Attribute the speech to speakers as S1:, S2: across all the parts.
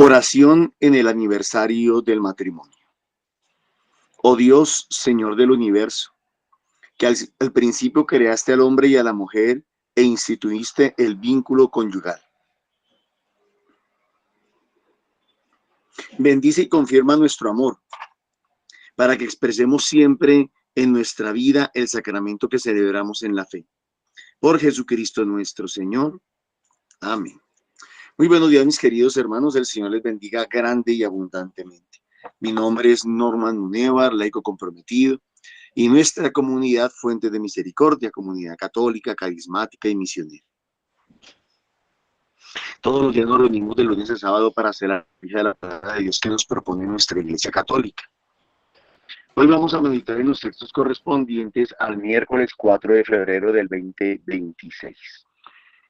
S1: Oración en el aniversario del matrimonio. Oh Dios, Señor del universo, que al principio creaste al hombre y a la mujer e instituiste el vínculo conyugal. Bendice y confirma nuestro amor, para que expresemos siempre en nuestra vida el sacramento que celebramos en la fe. Por Jesucristo nuestro Señor. Amén. Muy buenos días, mis queridos hermanos. El Señor les bendiga grande y abundantemente. Mi nombre es Norman Munevar, laico comprometido, y nuestra comunidad Fuente de Misericordia, comunidad católica, carismática y misionera. Todos los días nos reunimos de lunes a sábado para hacer la vida de la palabra de Dios que nos propone nuestra Iglesia Católica. Hoy vamos a meditar en los textos correspondientes al miércoles 4 de febrero del 2026.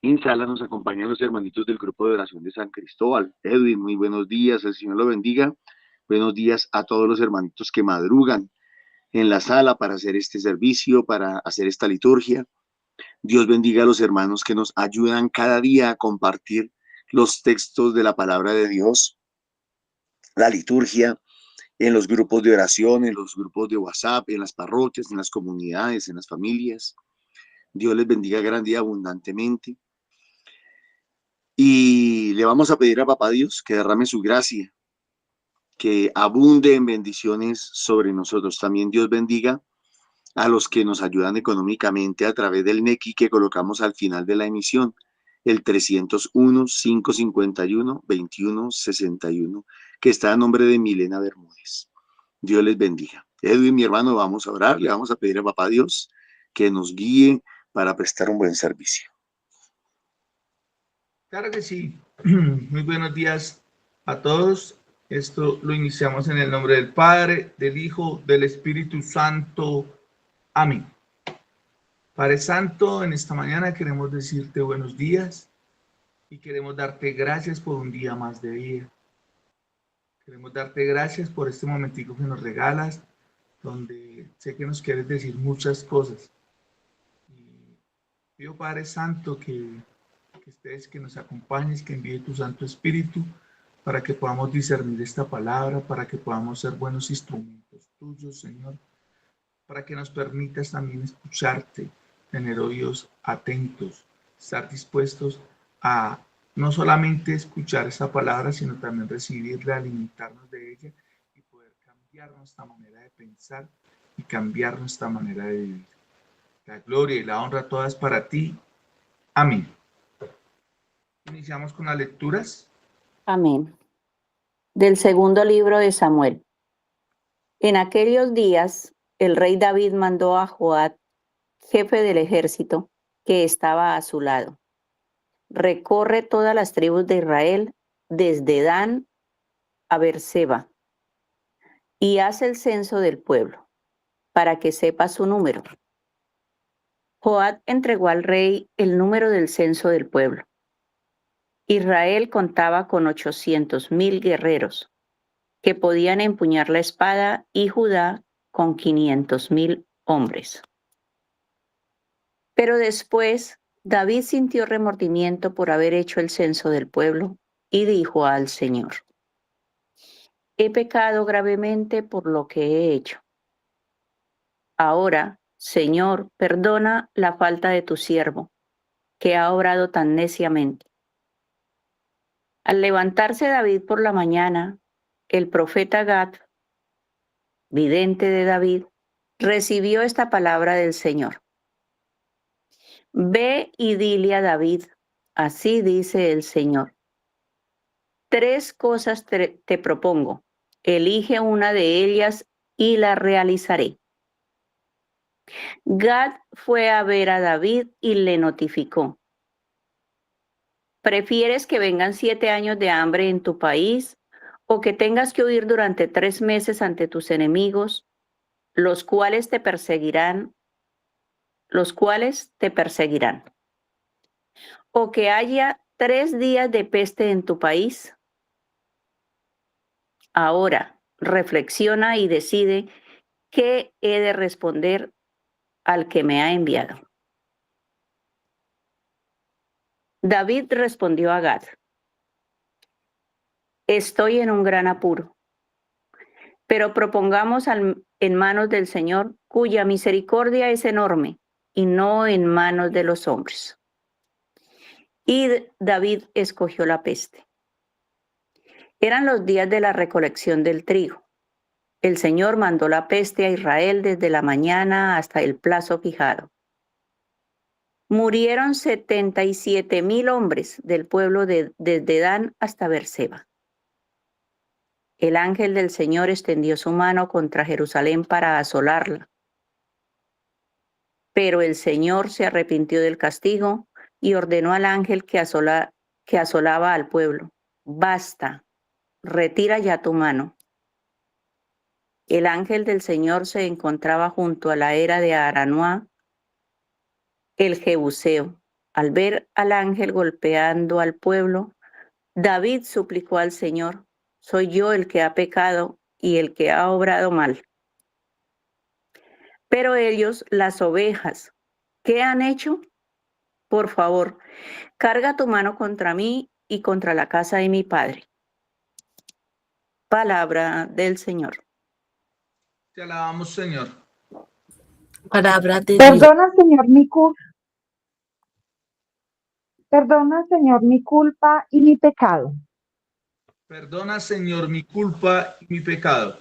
S1: En sala nos acompañan los hermanitos del grupo de oración de San Cristóbal. Edwin, muy buenos días, el Señor lo bendiga. Buenos días a todos los hermanitos que madrugan en la sala para hacer este servicio, para hacer esta liturgia. Dios bendiga a los hermanos que nos ayudan cada día a compartir los textos de la palabra de Dios, la liturgia, en los grupos de oración, en los grupos de WhatsApp, en las parroquias, en las comunidades, en las familias. Dios les bendiga grande y abundantemente. Y le vamos a pedir a Papá Dios que derrame su gracia, que abunde en bendiciones sobre nosotros. También Dios bendiga a los que nos ayudan económicamente a través del NECI que colocamos al final de la emisión, el 301-551-2161, que está a nombre de Milena Bermúdez. Dios les bendiga. Edwin, mi hermano, vamos a orar, le vamos a pedir a Papá Dios que nos guíe para prestar un buen servicio.
S2: Claro que sí. Muy buenos días a todos. Esto lo iniciamos en el nombre del Padre, del Hijo, del Espíritu Santo. Amén. Padre Santo, en esta mañana queremos decirte buenos días y queremos darte gracias por un día más de vida. Queremos darte gracias por este momentico que nos regalas, donde sé que nos quieres decir muchas cosas. Y pido, Padre Santo, que estés, que nos acompañes, que envíe tu Santo Espíritu para que podamos discernir esta palabra, para que podamos ser buenos instrumentos tuyos, Señor, para que nos permitas también escucharte, tener oídos atentos, estar dispuestos a no solamente escuchar esa palabra, sino también recibirla, alimentarnos de ella y poder cambiar nuestra manera de pensar y cambiar nuestra manera de vivir. La gloria y la honra todas para ti. Amén. Iniciamos con las lecturas.
S3: Amén. Del segundo libro de Samuel. En aquellos días, el rey David mandó a Joab, jefe del ejército, que estaba a su lado: recorre todas las tribus de Israel, desde Dan a Beerseba, y haz el censo del pueblo, para que sepa su número. Joab entregó al rey el número del censo del pueblo. Israel contaba con 800,000 guerreros que podían empuñar la espada, y Judá con 500,000 hombres. Pero después David sintió remordimiento por haber hecho el censo del pueblo y dijo al Señor: he pecado gravemente por lo que he hecho. Ahora, Señor, perdona la falta de tu siervo, que ha obrado tan neciamente. Al levantarse David por la mañana, el profeta Gad, vidente de David, recibió esta palabra del Señor: ve y dile a David, así dice el Señor: 3 cosas te propongo, elige una de ellas y la realizaré. Gad fue a ver a David y le notificó: ¿prefieres que vengan 7 años de hambre en tu país, o que tengas que huir durante 3 meses ante tus enemigos, los cuales te perseguirán, o que haya 3 días de peste en tu país? Ahora, reflexiona y decide qué he de responder al que me ha enviado. David respondió a Gad: Estoy en un gran apuro, pero propongamos en manos del Señor, cuya misericordia es enorme, y no en manos de los hombres. Y David escogió la peste. Eran los días de la recolección del trigo. El Señor mandó la peste a Israel desde la mañana hasta el plazo fijado. Murieron 77,000 hombres del pueblo desde Dan hasta Berseba. El ángel del Señor extendió su mano contra Jerusalén para asolarla. Pero el Señor se arrepintió del castigo y ordenó al ángel que asolaba al pueblo: basta, retira ya tu mano. El ángel del Señor se encontraba junto a la era de Aranuá, el Jebuseo. Al ver al ángel golpeando al pueblo, David suplicó al Señor: soy yo el que ha pecado y el que ha obrado mal. Pero ellos, las ovejas, ¿qué han hecho? Por favor, carga tu mano contra mí y contra la casa de mi padre. Palabra del Señor.
S2: Te alabamos, Señor.
S4: Palabra de Dios.
S5: Perdona, Señor, mi culpa y mi pecado.
S2: Perdona, Señor, mi culpa y mi pecado.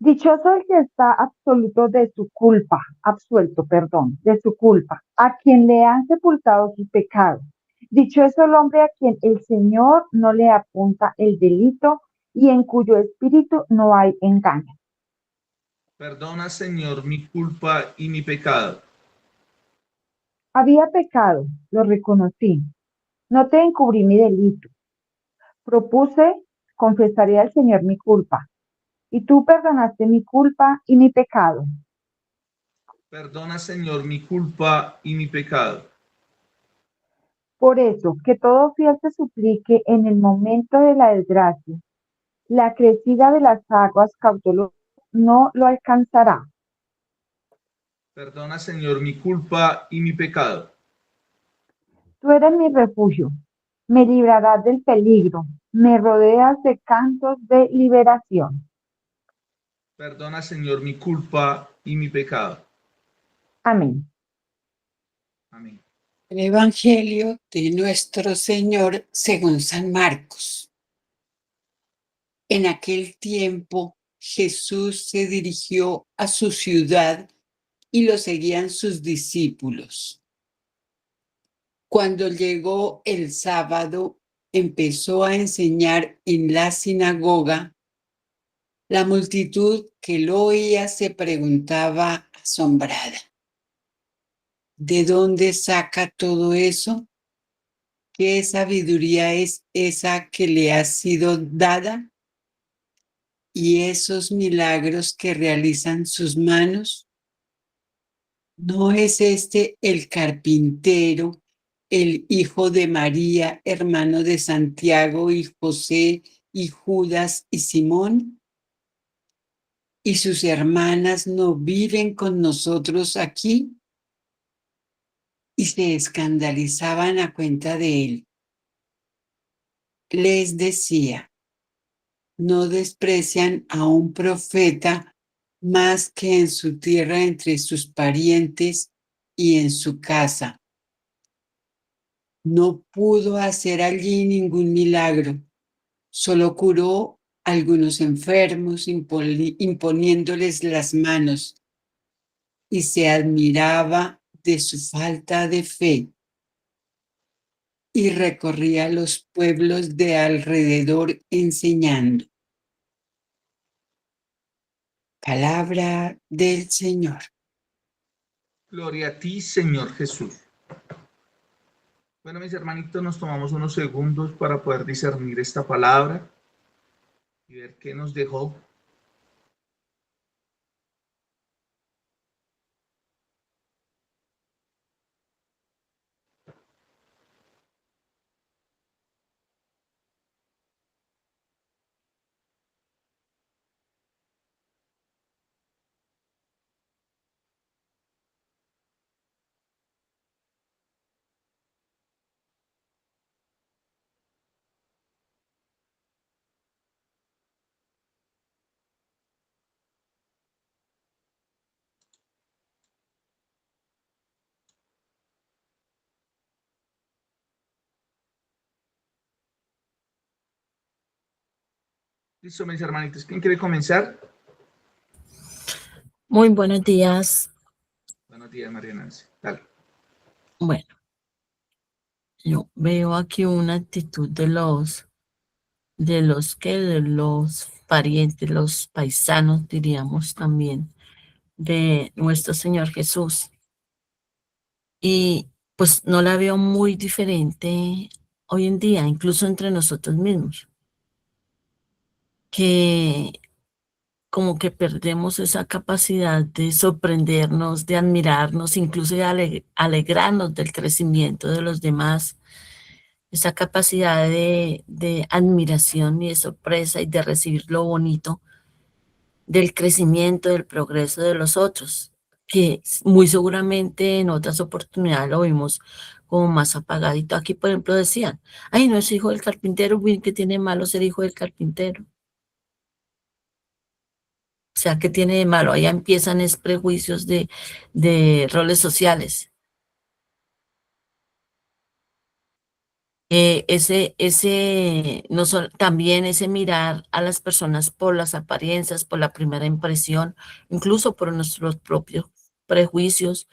S5: Dichoso el que está absuelto, de su culpa, a quien le han sepultado su pecado. Dichoso el hombre a quien el Señor no le apunta el delito y en cuyo espíritu no hay engaño.
S2: Perdona, Señor, mi culpa y mi pecado.
S5: Había pecado, lo reconocí. No te encubrí mi delito. Propuse, confesaré al Señor mi culpa. Y tú perdonaste mi culpa y mi pecado.
S2: Perdona, Señor, mi culpa y mi pecado.
S5: Por eso, que todo fiel te suplique en el momento de la desgracia. La crecida de las aguas caudalosas no lo alcanzará.
S2: Perdona, Señor, mi culpa y mi pecado.
S5: Tú eres mi refugio. Me librarás del peligro. Me rodeas de cantos de liberación.
S2: Perdona, Señor, mi culpa y mi pecado.
S5: Amén.
S2: Amén.
S4: El Evangelio de nuestro Señor según San Marcos. En aquel tiempo Jesús se dirigió a su ciudad y lo seguían sus discípulos. Cuando llegó el sábado, empezó a enseñar en la sinagoga. La multitud que lo oía se preguntaba asombrada: ¿de dónde saca todo eso? ¿Qué sabiduría es esa que le ha sido dada? ¿Y esos milagros que realizan sus manos? ¿No es este el carpintero, el hijo de María, hermano de Santiago y José y Judas y Simón? ¿Y sus hermanas no viven con nosotros aquí? Y se escandalizaban a cuenta de él. Les decía: no desprecian a un profeta más que en su tierra, entre sus parientes y en su casa. No pudo hacer allí ningún milagro, solo curó a algunos enfermos imponiéndoles las manos, y se admiraba de su falta de fe, y recorría los pueblos de alrededor enseñando. Palabra del Señor.
S2: Gloria a ti, Señor Jesús. Bueno, mis hermanitos, nos tomamos unos segundos para poder discernir esta palabra y ver qué nos dejó. Listo, mis hermanitos. ¿Quién quiere comenzar?
S6: Muy buenos días.
S2: Buenos días, María Nancy. Dale.
S6: Bueno, yo veo aquí una actitud de los parientes, los paisanos, diríamos también, de nuestro Señor Jesús. Y pues no la veo muy diferente hoy en día, incluso entre nosotros mismos, que como que perdemos esa capacidad de sorprendernos, de admirarnos, incluso de alegrarnos del crecimiento de los demás, esa capacidad de admiración y de sorpresa y de recibir lo bonito del crecimiento, del progreso de los otros, que muy seguramente en otras oportunidades lo vimos como más apagadito. Aquí, por ejemplo, decían, ay, no es hijo del carpintero, uy, que tiene malo ser hijo del carpintero. O sea, ¿qué tiene de malo? Ahí empiezan es prejuicios de roles sociales. No también ese mirar a las personas por las apariencias, por la primera impresión, incluso por nuestros propios prejuicios,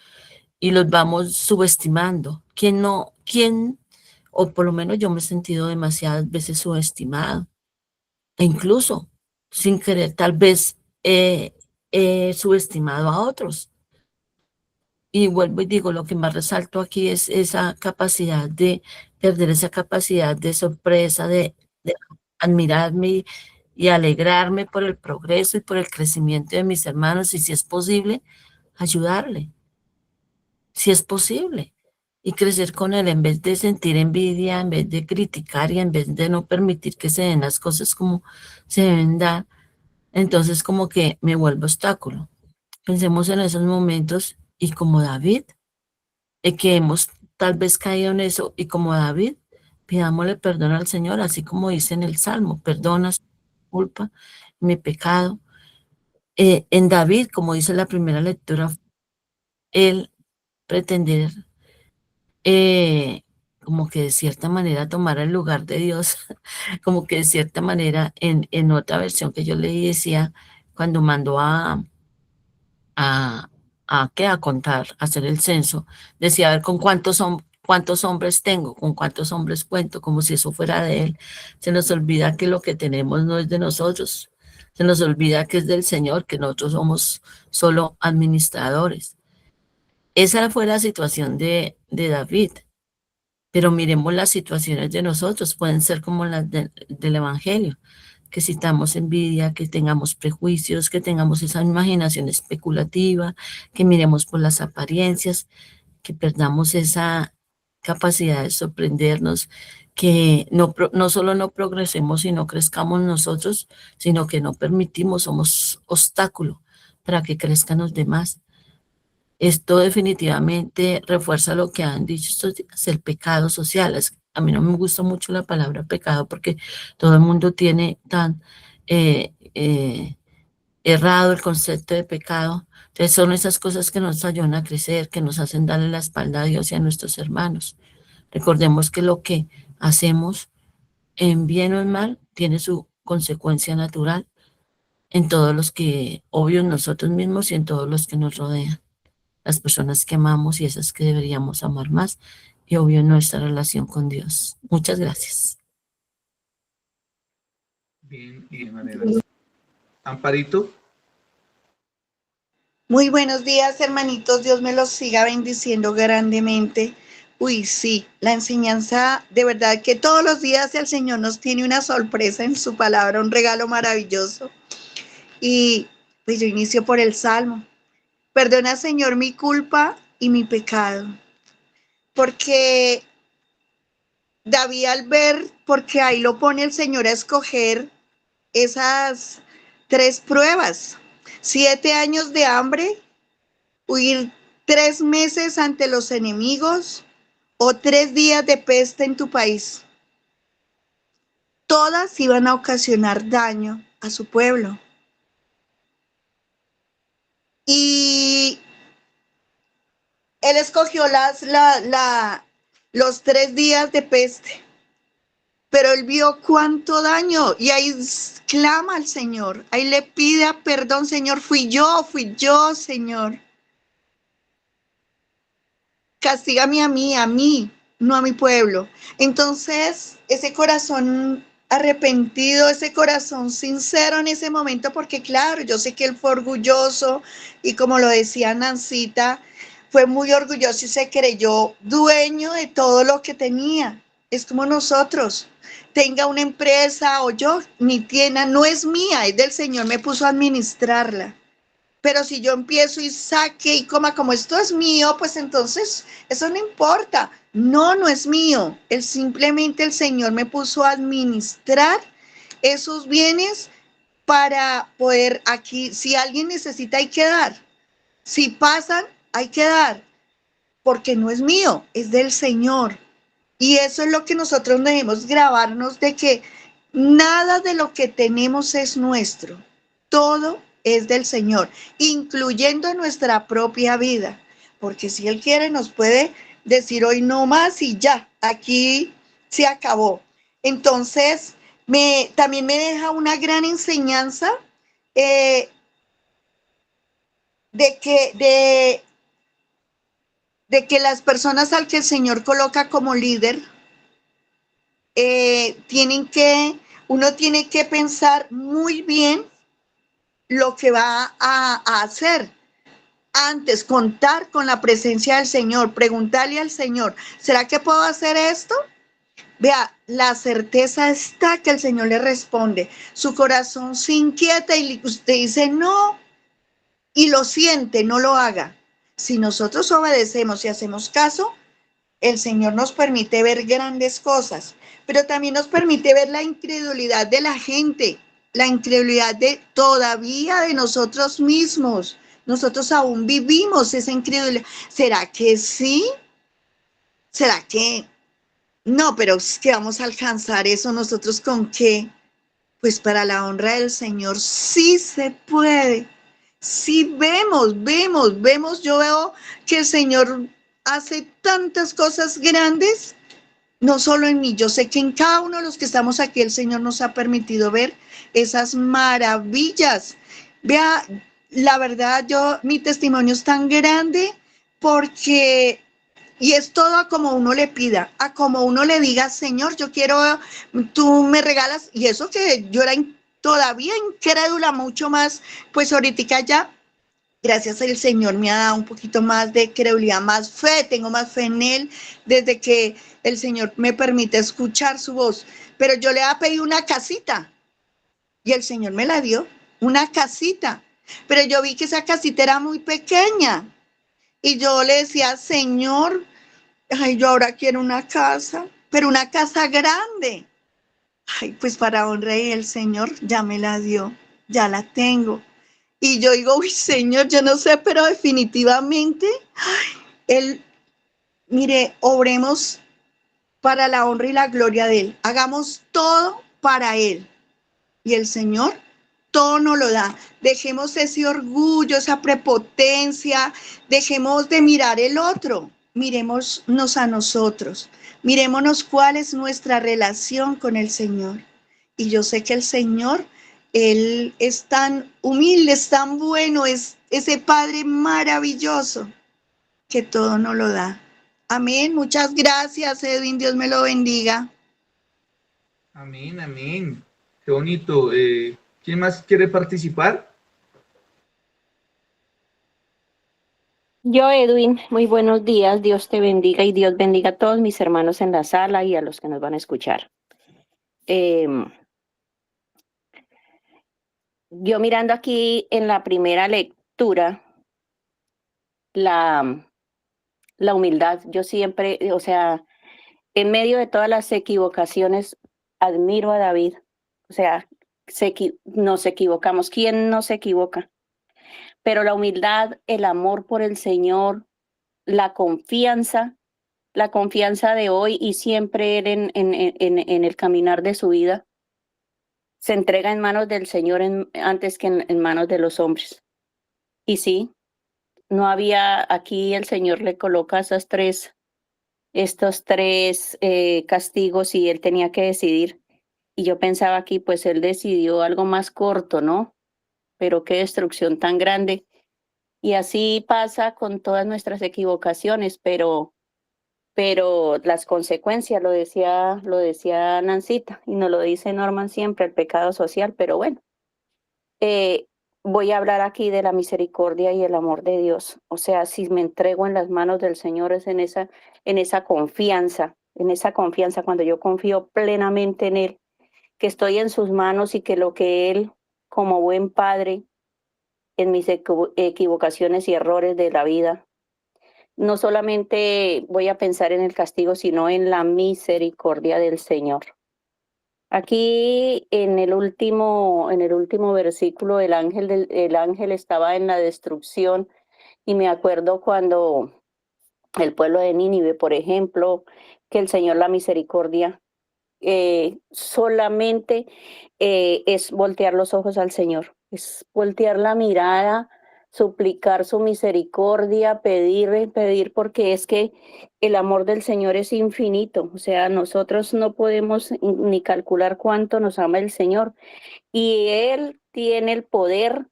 S6: y los vamos subestimando. O por lo menos yo me he sentido demasiadas veces subestimado, e incluso sin querer, tal vez he subestimado a otros. Y vuelvo y digo, lo que más resalto aquí es esa capacidad de perder esa capacidad de sorpresa, de admirarme y alegrarme por el progreso y por el crecimiento de mis hermanos y si es posible, ayudarle, si es posible, y crecer con él en vez de sentir envidia, en vez de criticar y en vez de no permitir que se den las cosas como se deben dar, entonces como que me vuelvo obstáculo. Pensemos en esos momentos y como David, que hemos tal vez caído en eso y como David, pidámosle perdón al Señor, así como dice en el Salmo, perdona mi culpa, mi pecado. En David, como dice la primera lectura, él pretender como que de cierta manera tomar el lugar de Dios, como que de cierta manera en otra versión que yo leí decía, cuando mandó a, a contar, a hacer el censo, decía, a ver, cuántos hombres tengo, con cuántos hombres cuento, como si eso fuera de él. Se nos olvida que lo que tenemos no es de nosotros, se nos olvida que es del Señor, que nosotros somos solo administradores. Esa fue la situación de David, pero miremos las situaciones de nosotros, pueden ser como las del Evangelio, que sintamos envidia, que tengamos prejuicios, que tengamos esa imaginación especulativa, que miremos por las apariencias, que perdamos esa capacidad de sorprendernos, que no solo no progresemos y no crezcamos nosotros, sino que no permitimos, somos obstáculo para que crezcan los demás. Esto definitivamente refuerza lo que han dicho estos días, el pecado social. A mí no me gusta mucho la palabra pecado porque todo el mundo tiene tan eh, eh, errado el concepto de pecado. Entonces son esas cosas que nos ayudan a crecer, que nos hacen darle la espalda a Dios y a nuestros hermanos. Recordemos que lo que hacemos en bien o en mal tiene su consecuencia natural en todos los que, obvio, en nosotros mismos y en todos los que nos rodean, las personas que amamos y esas que deberíamos amar más, y obvio nuestra relación con Dios. Muchas gracias.
S2: Bien, María Nancy. Amparito.
S7: Muy buenos días, hermanitos. Dios me los siga bendiciendo grandemente. Uy, sí, la enseñanza, de verdad que todos los días el Señor nos tiene una sorpresa en su palabra, un regalo maravilloso. Y pues yo inicio por el Salmo. Perdona, Señor, mi culpa y mi pecado. Porque David al ver, porque ahí lo pone el Señor a escoger esas 3 pruebas. 7 años de hambre, huir 3 meses ante los enemigos o 3 días de peste en tu país. Todas iban a ocasionar daño a su pueblo. Y él escogió los 3 días de peste. pero él vio cuánto daño y ahí clama al Señor, ahí le pide perdón, Señor, fui yo, Señor. Castígame a mí, no a mi pueblo. Entonces, ese corazón arrepentido, ese corazón sincero en ese momento, porque claro, yo sé que él fue orgulloso y como lo decía Nancita, fue muy orgulloso y se creyó dueño de todo lo que tenía. Es como nosotros, tenga una empresa o yo, mi tienda no es mía, es del Señor, me puso a administrarla. Pero si yo empiezo y saque y coma como esto es mío, pues entonces eso no importa. No, no es mío. Simplemente el Señor me puso a administrar esos bienes para poder aquí, si alguien necesita, hay que dar. Si pasan, hay que dar, porque no es mío, es del Señor. Y eso es lo que nosotros debemos grabarnos de que nada de lo que tenemos es nuestro. Todo es del Señor, incluyendo nuestra propia vida. Porque si Él quiere, nos puede decir hoy no más y ya, aquí se acabó. Entonces, también me deja una gran enseñanza eh, de que las personas al que el Señor coloca como líder, uno tiene que pensar muy bien lo que va a hacer. Antes, contar con la presencia del Señor, preguntarle al Señor, ¿será que puedo hacer esto? Vea, la certeza está que el Señor le responde. Su corazón se inquieta y usted dice no, y lo siente, no lo haga. Si nosotros obedecemos y hacemos caso, el Señor nos permite ver grandes cosas, pero también nos permite ver la incredulidad de la gente, la incredulidad de todavía de nosotros mismos. Nosotros aún vivimos esa incredulidad. ¿Será que sí? ¿Será que no? Pero es que vamos a alcanzar eso nosotros con qué? Pues para la honra del Señor sí se puede. Sí vemos, yo veo que el Señor hace tantas cosas grandes, no solo en mí, yo sé que en cada uno de los que estamos aquí el Señor nos ha permitido ver esas maravillas. Vea, la verdad, mi testimonio es tan grande porque, y es todo a como uno le pida, a como uno le diga, Señor, yo quiero, tú me regalas, y eso que yo era todavía incrédula mucho más, pues ahorita ya gracias al Señor me ha dado un poquito más de credibilidad, más fe, tengo más fe en Él desde que el Señor me permite escuchar su voz. Pero yo le había pedido una casita y el Señor me la dio, una casita. Pero yo vi que esa casita era muy pequeña y yo le decía, Señor, ay, yo ahora quiero una casa, pero una casa grande. Ay, pues para honra y el Señor ya me la dio, ya la tengo. Y yo digo, uy, Señor, yo no sé, pero definitivamente, Él, mire, obremos para la honra y la gloria de Él. Hagamos todo para Él. Y el Señor todo nos lo da. Dejemos ese orgullo, esa prepotencia, dejemos de mirar el otro. Mirémonos a nosotros. Mirémonos cuál es nuestra relación con el Señor. Y yo sé que el Señor, Él es tan humilde, es tan bueno, es ese Padre maravilloso que todo nos lo da. Amén. Muchas gracias, Edwin. Dios me lo bendiga.
S2: Amén, amén. Qué bonito. ¿Quién más quiere participar?
S3: Yo, Edwin, muy buenos días. Dios te bendiga y Dios bendiga a todos mis hermanos en la sala y a los que nos van a escuchar. Yo mirando aquí en la primera lectura, la humildad, yo siempre, o sea, en medio de todas las equivocaciones, admiro a David. O sea, nos equivocamos. ¿Quién no se equivoca? Pero la humildad, el amor por el Señor, la confianza de hoy y siempre él en el caminar de su vida, se entrega en manos del Señor antes que en manos de los hombres. Y sí, no había, aquí el Señor le coloca esas tres estos tres castigos y él tenía que decidir. Y yo pensaba aquí, pues él decidió algo más corto, ¿no? Pero qué destrucción tan grande. Y así pasa con todas nuestras equivocaciones, pero las consecuencias, lo decía Nancita, y nos lo dice Norman siempre, el pecado social, pero bueno, eh, voy a hablar aquí de la misericordia y el amor de Dios. O sea, si me entrego en las manos del Señor es en esa confianza, cuando yo confío plenamente en Él, que estoy en sus manos y que lo que Él, como buen padre, en mis equivocaciones y errores de la vida, no solamente voy a pensar en el castigo, sino en la misericordia del Señor. Aquí en el último versículo, el ángel estaba en la destrucción y me acuerdo cuando el pueblo de Nínive, por ejemplo, que el Señor la misericordia solamente es voltear los ojos al Señor, es voltear la mirada, suplicar su misericordia, pedir, porque es que el amor del Señor es infinito, o sea, nosotros no podemos ni calcular cuánto nos ama el Señor y Él tiene el poder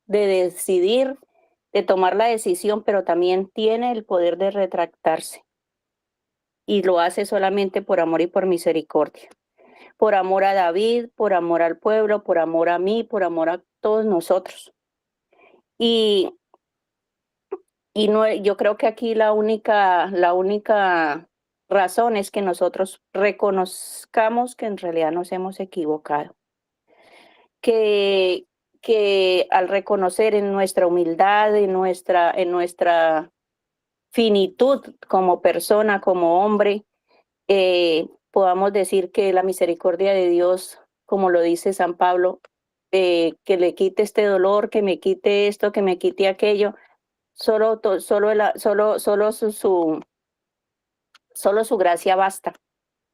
S3: de decidir, de tomar la decisión, pero también tiene el poder de retractarse y lo hace solamente por amor y por misericordia, por amor a David, por amor al pueblo, por amor a mí, por amor a todos nosotros. Y, y no, yo creo que aquí la única razón es que nosotros reconozcamos que en realidad nos hemos equivocado, que, que al reconocer en nuestra humildad, en nuestra finitud como persona, como hombre, podamos decir que la misericordia de Dios, como lo dice San Pablo, que le quite este dolor, que me quite esto, que me quite aquello, solo su gracia basta.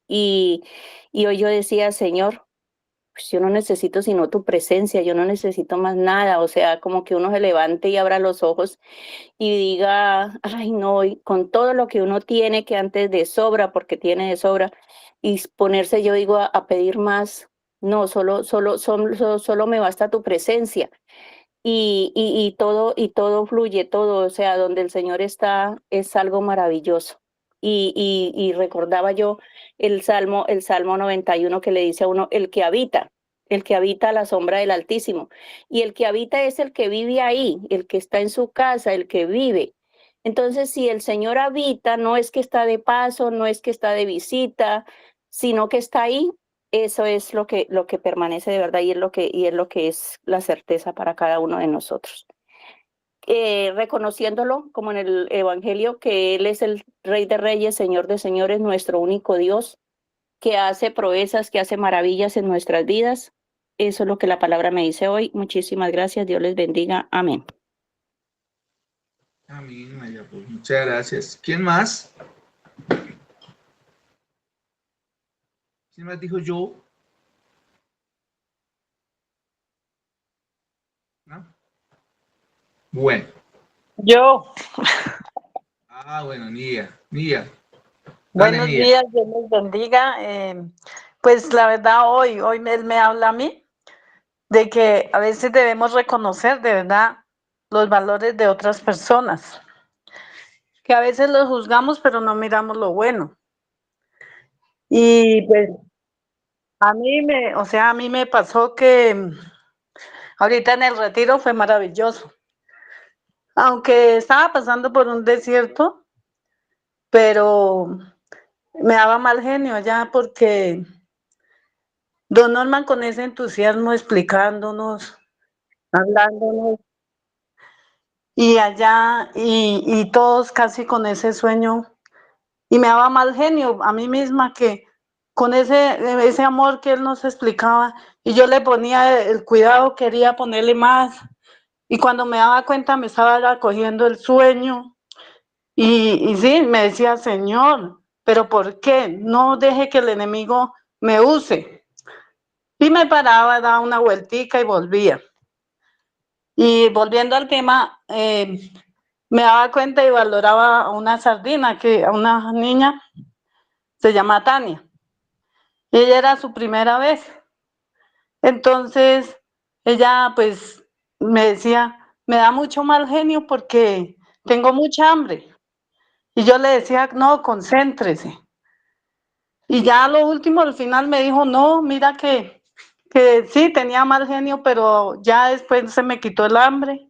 S3: Y, y hoy yo decía, Señor, pues yo no necesito sino tu presencia, yo no necesito más nada, o sea, como que uno se levante y abra los ojos y diga, ay no, y con todo lo que uno tiene, que antes de sobra, porque tiene de sobra, y ponerse, yo digo, a pedir más, no, solo me basta tu presencia. Y todo fluye, todo, o sea, donde el Señor está, es algo maravilloso. Y recordaba yo el Salmo 91 que le dice a uno, el que habita a la sombra del Altísimo. Y el que habita es el que vive ahí, el que está en su casa, el que vive. Entonces, si el Señor habita, no es que está de paso, no es que está de visita, sino que está ahí, eso es lo que permanece de verdad y es lo que es la certeza para cada uno de nosotros. Reconociéndolo como en el Evangelio, que Él es el Rey de Reyes, Señor de Señores, nuestro único Dios, que hace proezas, que hace maravillas en nuestras vidas. Eso es lo que la palabra me dice hoy. Muchísimas gracias. Dios les bendiga. Amén.
S2: Amén, Maya, pues muchas gracias. ¿Quién más? ¿Quién más dijo yo? ¿No? Bueno.
S8: Yo,
S2: Bueno, Nia. Dale,
S8: buenos
S2: Nia.
S8: días, Dios les bendiga. Pues la verdad, hoy él me habla a mí de que a veces debemos reconocer de verdad los valores de otras personas, que a veces los juzgamos pero no miramos lo bueno. Y pues a mí me pasó que ahorita en el retiro fue maravilloso. Aunque estaba pasando por un desierto, pero me daba mal genio ya porque Don Norman con ese entusiasmo explicándonos, hablándonos, y allá, y todos casi con ese sueño, y me daba mal genio a mí misma que con ese amor que él nos explicaba, y yo le ponía el cuidado, quería ponerle más, y cuando me daba cuenta me estaba cogiendo el sueño, y sí, me decía, Señor, pero ¿por qué? No deje que el enemigo me use. Y me paraba, daba una vueltica y volvía. Y volviendo al tema, me daba cuenta y valoraba a una sardina, a una niña, se llama Tania. Y ella era su primera vez. Entonces, ella pues me decía, me da mucho mal genio porque tengo mucha hambre. Y yo le decía, no, concéntrese. Y ya a lo último, al final me dijo, no, mira que sí, tenía mal genio, pero ya después se me quitó el hambre.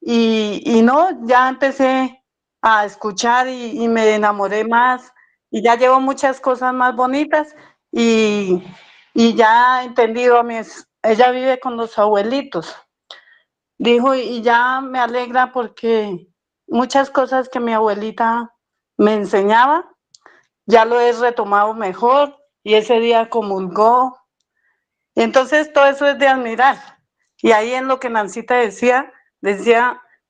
S8: Y no, ya empecé a escuchar y me enamoré más. Y ya llevo muchas cosas más bonitas. Y ya he entendido ella vive con los abuelitos. Dijo, y ya me alegra porque muchas cosas que mi abuelita me enseñaba, ya lo he retomado mejor y ese día comulgó. Entonces todo eso es de admirar. Y ahí en lo que Nancita decía,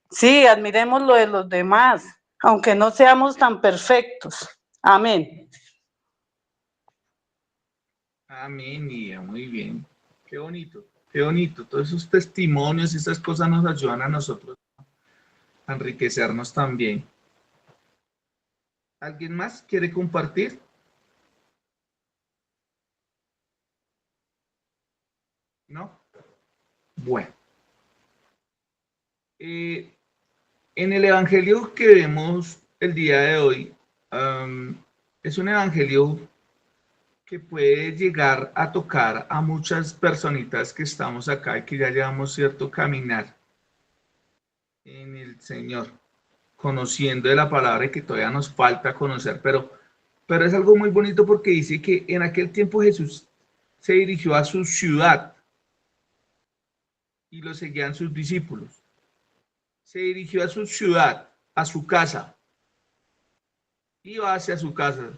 S8: sí, admiremos lo de los demás, aunque no seamos tan perfectos. Amén.
S2: Amén, Nia, muy bien. Qué bonito, qué bonito. Todos esos testimonios y esas cosas nos ayudan a nosotros a enriquecernos también. ¿Alguien más quiere compartir? ¿No? Bueno. En el evangelio que vemos el día de hoy, es un evangelio que puede llegar a tocar a muchas personitas que estamos acá y que ya llevamos cierto caminar en el Señor, conociendo de la palabra y que todavía nos falta conocer, pero es algo muy bonito porque dice que en aquel tiempo Jesús se dirigió a su ciudad y lo seguían sus discípulos. Se dirigió a su ciudad, a su casa. Iba hacia su casa.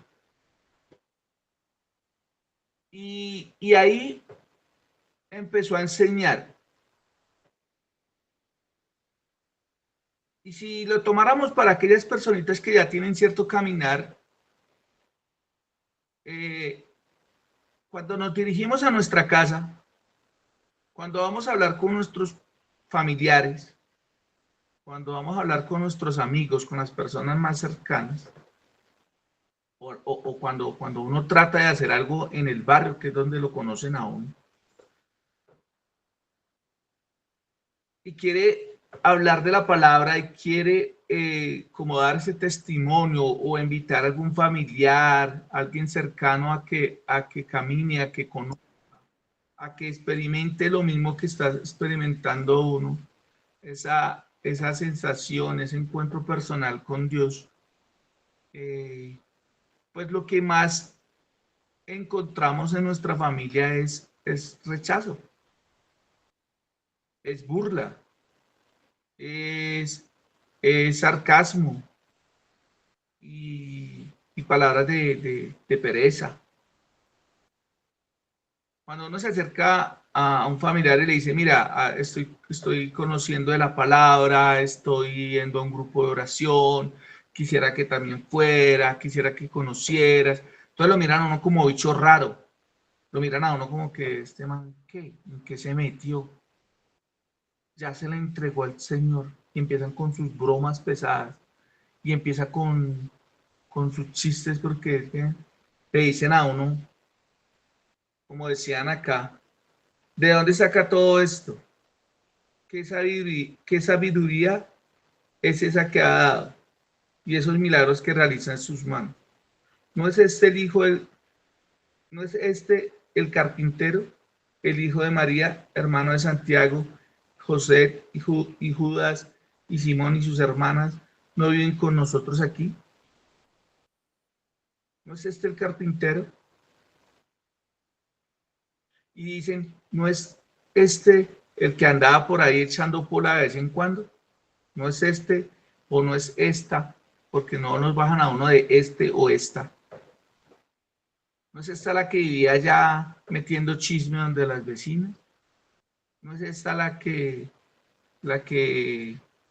S2: Y ahí empezó a enseñar. Y si lo tomáramos para aquellas personitas que ya tienen cierto caminar, cuando nos dirigimos a nuestra casa, cuando vamos a hablar con nuestros familiares, cuando vamos a hablar con nuestros amigos, con las personas más cercanas, o cuando uno trata de hacer algo en el barrio, que es donde lo conocen a uno, y quiere hablar de la palabra y quiere como dar ese testimonio o invitar a algún familiar, alguien cercano a que camine, a que conozca, a que experimente lo mismo que está experimentando uno, esa sensación, ese encuentro personal con Dios, pues lo que más encontramos en nuestra familia es rechazo, es burla, es sarcasmo y palabras de pereza. Cuando uno se acerca a un familiar y le dice, mira, estoy conociendo de la palabra, estoy yendo a un grupo de oración, quisiera que también fuera, quisiera que conocieras. Entonces lo miran a uno como bicho raro. Lo miran a uno como que este man, ¿qué? ¿En qué se metió? Ya se le entregó al Señor y empiezan con sus bromas pesadas y empieza con sus chistes porque le dicen a uno, como decían acá, ¿de dónde saca todo esto? ¿Qué sabiduría es esa que ha dado? Y esos milagros que realiza en sus manos. ¿No es este no es este el carpintero, el hijo de María, hermano de Santiago, José y Judas y Simón y sus hermanas, no viven con nosotros aquí? ¿No es este el carpintero? Y dicen, ¿no es este el que andaba por ahí echando pola de vez en cuando? ¿No es este o no es esta? Porque no nos bajan a uno de este o esta. ¿No es esta la que vivía ya metiendo chisme donde las vecinas? ¿No es esta la que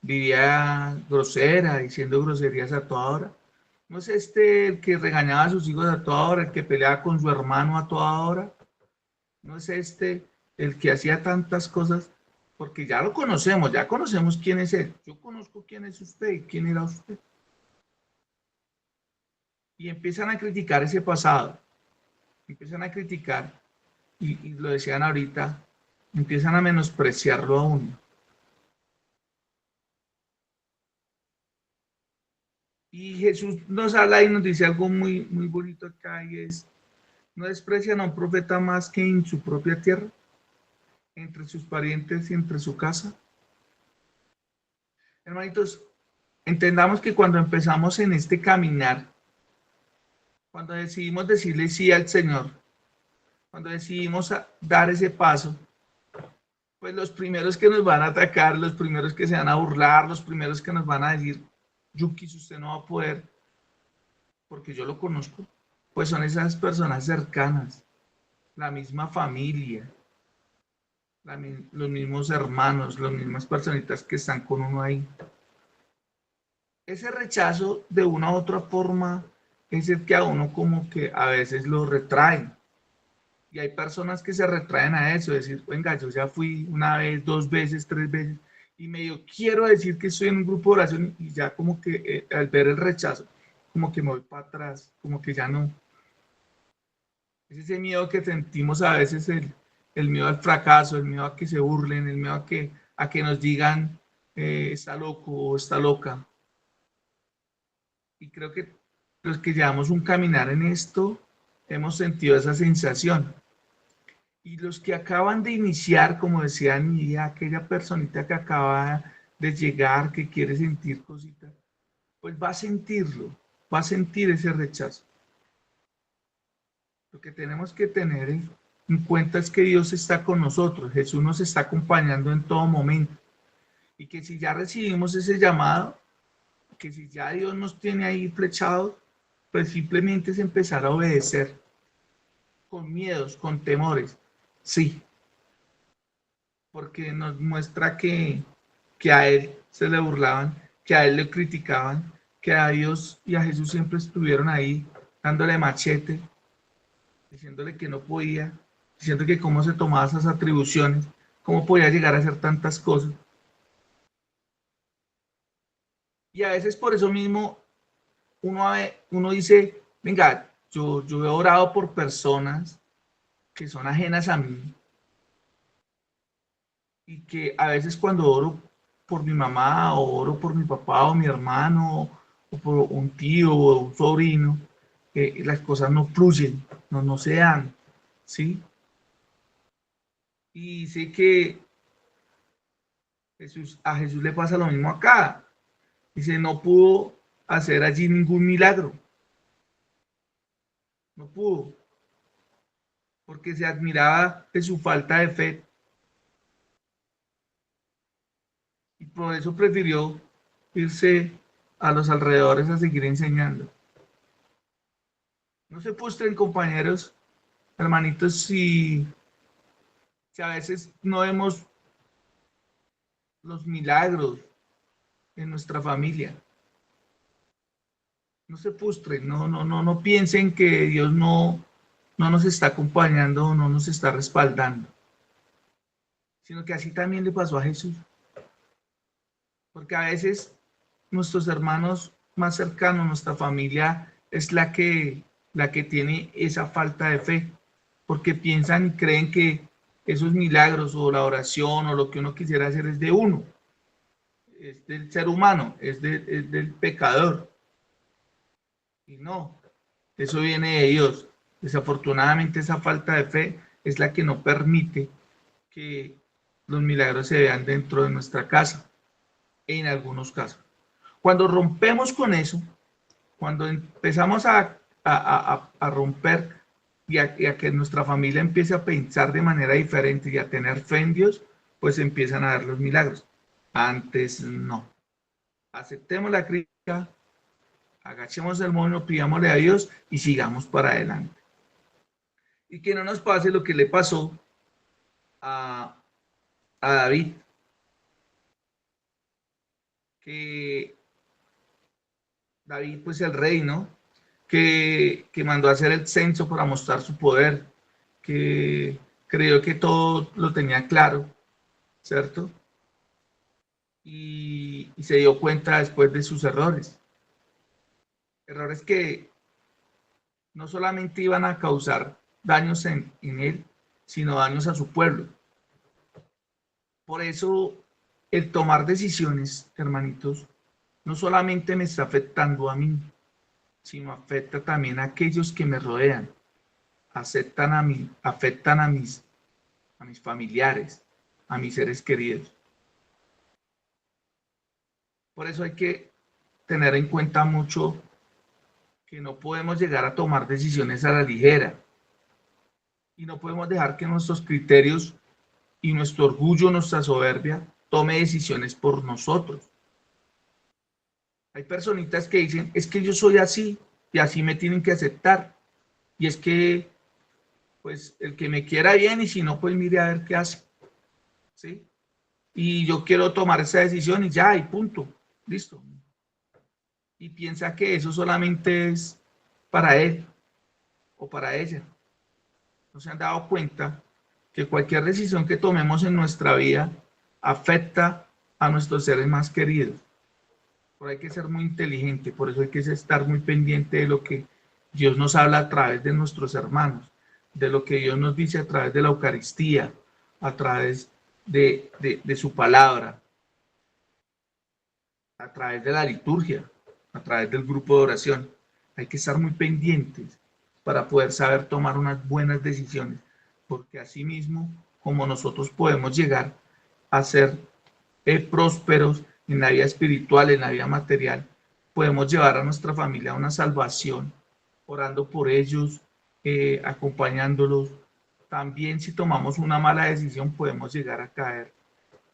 S2: vivía grosera, diciendo groserías a toda hora? ¿No es este el que regañaba a sus hijos a toda hora, el que peleaba con su hermano a toda hora? ¿No es este el que hacía tantas cosas porque ya lo conocemos, ya conocemos quién es él. Yo conozco quién es usted y quién era usted. Y empiezan a criticar ese pasado, empiezan a criticar, y lo decían ahorita, empiezan a menospreciarlo a uno. Y Jesús nos habla y nos dice algo muy, muy bonito acá, y es, ¿no desprecian a un profeta más que en su propia tierra, entre sus parientes y entre su casa? Hermanitos, entendamos que cuando empezamos en este caminar, cuando decidimos decirle sí al Señor, cuando decidimos dar ese paso, pues los primeros que nos van a atacar, los primeros que se van a burlar, los primeros que nos van a decir, Yukis, usted no va a poder, porque yo lo conozco, pues son esas personas cercanas, la misma familia, los mismos hermanos, las mismas personitas que están con uno ahí. Ese rechazo de una u otra forma es el que a uno como que a veces lo retrae. Y hay personas que se retraen a eso, decir, venga, yo ya fui una vez, 2 veces, 3 veces, y medio quiero decir que estoy en un grupo de oración, y ya como que al ver el rechazo, como que me voy para atrás, como que ya no. Es ese miedo que sentimos a veces, el miedo al fracaso, el miedo a que se burlen, el miedo a que nos digan, está loco o está loca. Y creo que los que llevamos un caminar en esto, hemos sentido esa sensación. Y los que acaban de iniciar, como decía Nidia, aquella personita que acaba de llegar, que quiere sentir cositas, pues va a sentirlo, va a sentir ese rechazo. Lo que tenemos que tener en cuenta es que Dios está con nosotros, Jesús nos está acompañando en todo momento. Y que si ya recibimos ese llamado, que si ya Dios nos tiene ahí flechados, pues simplemente es empezar a obedecer, con miedos, con temores. Sí, porque nos muestra que a él se le burlaban, que a él le criticaban, que a Dios y a Jesús siempre estuvieron ahí dándole machete, diciéndole que no podía, diciendo que cómo se tomaba esas atribuciones, cómo podía llegar a hacer tantas cosas. Y a veces por eso mismo uno dice, venga, yo he orado por personas que son ajenas a mí, y que a veces cuando oro por mi mamá, o oro por mi papá, o mi hermano, o por un tío, o un sobrino, las cosas no fluyen, no se dan, ¿sí? Y sé que a Jesús le pasa lo mismo acá. Dice, no pudo hacer allí ningún milagro. No pudo. Porque se admiraba de su falta de fe. Y por eso prefirió irse a los alrededores a seguir enseñando. No se frustren, compañeros, hermanitos, si a veces no vemos los milagros en nuestra familia. No se frustren, no piensen que Dios no nos está acompañando o no nos está respaldando, sino que así también le pasó a Jesús. Porque a veces nuestros hermanos más cercanos, nuestra familia, es la que tiene esa falta de fe, porque piensan y creen que esos milagros o la oración o lo que uno quisiera hacer es de uno, es del ser humano, es del pecador. Y no, eso viene de Dios. Desafortunadamente esa falta de fe es la que no permite que los milagros se vean dentro de nuestra casa, en algunos casos. Cuando rompemos con eso, cuando empezamos a romper y a que nuestra familia empiece a pensar de manera diferente y a tener fe en Dios, pues empiezan a dar los milagros. Antes no. Aceptemos la crítica, agachemos el moño, pidámosle a Dios y sigamos para adelante. Y que no nos pase lo que le pasó a David, que David, pues el rey, ¿no? Que mandó a hacer el censo para mostrar su poder, que creyó que todo lo tenía claro, ¿cierto? Y se dio cuenta después de sus errores. Errores que no solamente iban a causar daños en él, sino daños a su pueblo. Por eso, el tomar decisiones, hermanitos, no solamente me está afectando a mí, sino afecta también a aquellos que me rodean, afectan a mis familiares, a mis seres queridos. Por eso hay que tener en cuenta mucho que no podemos llegar a tomar decisiones a la ligera y no podemos dejar que nuestros criterios y nuestro orgullo, nuestra soberbia, tome decisiones por nosotros. Hay personitas que dicen, es que yo soy así y así me tienen que aceptar. Y es que, pues, el que me quiera bien y si no, pues mire a ver qué hace. ¿Sí? Y yo quiero tomar esa decisión y ya, y punto. Listo. Y piensa que eso solamente es para él o para ella. No se han dado cuenta que cualquier decisión que tomemos en nuestra vida afecta a nuestros seres más queridos. Por eso hay que ser muy inteligente, por eso hay que estar muy pendiente de lo que Dios nos habla a través de nuestros hermanos, de lo que Dios nos dice a través de la Eucaristía, a través de su palabra, a través de la liturgia, a través del grupo de oración. Hay que estar muy pendientes para poder saber tomar unas buenas decisiones, porque así mismo como nosotros podemos llegar a ser prósperos en la vida espiritual, en la vida material, podemos llevar a nuestra familia a una salvación, orando por ellos, acompañándolos. También si tomamos una mala decisión podemos llegar a caer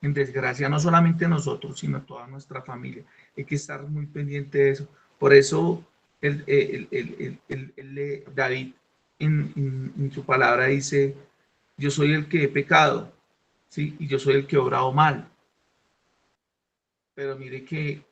S2: en desgracia, no solamente nosotros, sino toda nuestra familia. Hay que estar muy pendiente de eso. Por eso David en su palabra dice, yo soy el que he pecado, ¿sí? Y yo soy el que he obrado mal. Pero mire que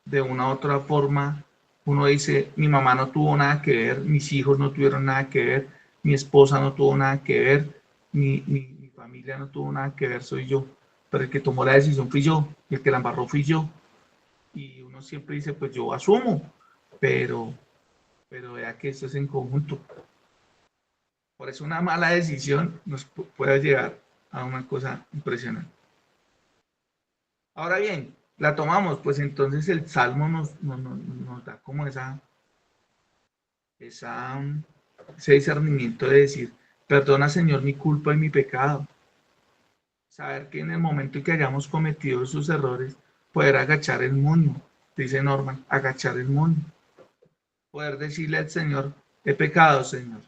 S2: de una u otra forma uno dice, mi mamá no tuvo nada que ver, mis hijos no tuvieron nada que ver, mi esposa no tuvo nada que ver, mi familia no tuvo nada que ver, soy yo. Pero el que tomó la decisión fui yo, el que la embarró fui yo. Y uno siempre dice, pues yo asumo, pero vea que esto es en conjunto. Por eso una mala decisión nos puede llegar a una cosa impresionante. Ahora bien, la tomamos, pues entonces el Salmo nos da como ese discernimiento de decir, perdona Señor mi culpa y mi pecado. Saber que en el momento en que hayamos cometido esos errores, poder agachar el moño, dice Norman, agachar el moño. Poder decirle al Señor, he pecado, Señor,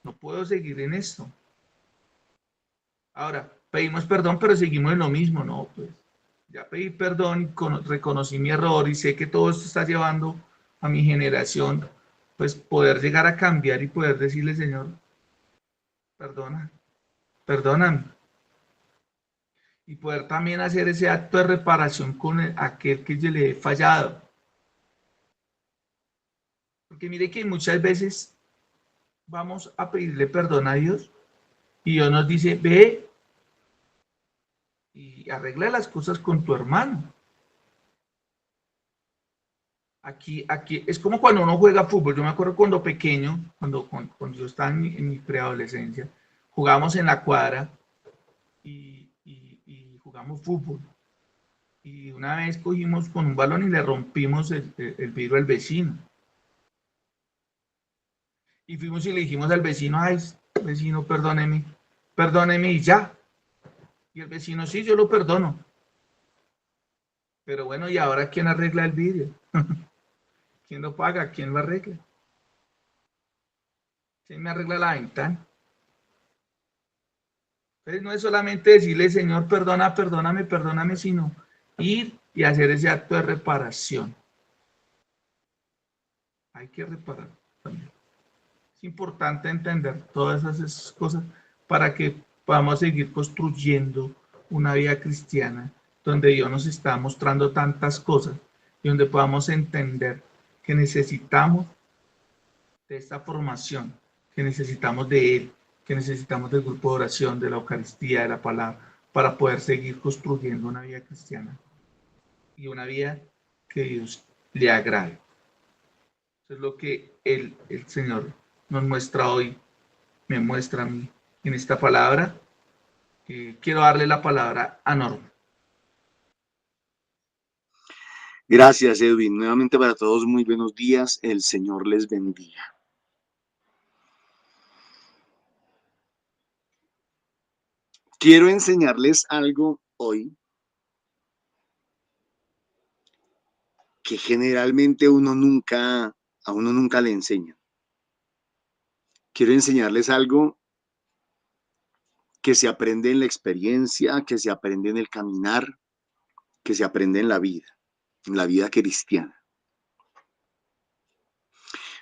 S2: no puedo seguir en esto. Ahora, pedimos perdón, pero seguimos en lo mismo, ¿no? Pues ya pedí perdón y reconocí mi error y sé que todo esto está llevando a mi generación, pues poder llegar a cambiar y poder decirle, Señor, perdóname. Y poder también hacer ese acto de reparación con aquel que yo le he fallado. Porque mire que muchas veces vamos a pedirle perdón a Dios y Dios nos dice, ve y arregla las cosas con tu hermano. Aquí es como cuando uno juega fútbol. Yo me acuerdo cuando pequeño, cuando yo estaba en mi preadolescencia, jugábamos en la cuadra y jugamos fútbol. Y una vez cogimos con un balón y le rompimos el vidrio al vecino. Y fuimos y le dijimos al vecino, ay, vecino, perdóneme y ya. Y el vecino, sí, yo lo perdono. Pero bueno, ¿y ahora quién arregla el vidrio? ¿Quién lo paga? ¿Quién lo arregla? ¿Quién me arregla la ventana? Entonces no es solamente decirle, Señor, perdóname, sino ir y hacer ese acto de reparación. Hay que reparar también. Es importante entender todas esas cosas para que podamos seguir construyendo una vida cristiana donde Dios nos está mostrando tantas cosas y donde podamos entender que necesitamos de esta formación, que necesitamos de Él, que necesitamos del grupo de oración, de la Eucaristía, de la palabra, para poder seguir construyendo una vida cristiana y una vida que Dios le agrade. Eso es lo que el Señor nos muestra hoy, me muestra a mí en esta palabra. Quiero darle la palabra a Norma.
S1: Gracias, Edwin. Nuevamente para todos, muy buenos días. El Señor les bendiga. Quiero enseñarles algo hoy que generalmente a uno nunca le enseña. Quiero enseñarles algo que se aprende en la experiencia, que se aprende en el caminar, que se aprende en la vida cristiana.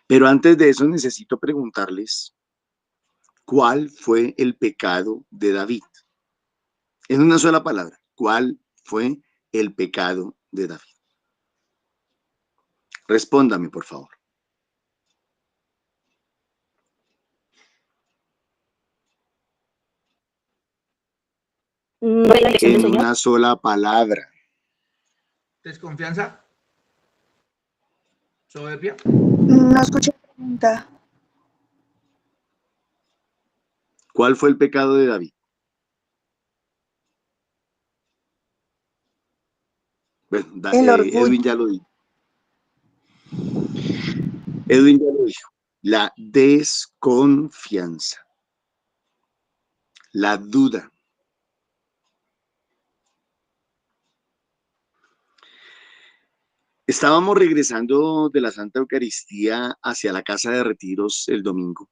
S1: Pero antes de eso necesito preguntarles, ¿cuál fue el pecado de David? En una sola palabra, ¿cuál fue el pecado de David? Respóndame, por favor.
S3: No es la elección del
S1: En
S3: Señor.
S1: una sola palabra.
S2: ¿Desconfianza? ¿Soberbia?
S7: No escuché la pregunta.
S1: ¿Cuál fue el pecado de David? Bueno,
S7: El orgullo.
S1: Edwin ya lo dijo. Edwin ya lo dijo. La desconfianza. La duda. Estábamos regresando de la Santa Eucaristía hacia la casa de retiros el domingo.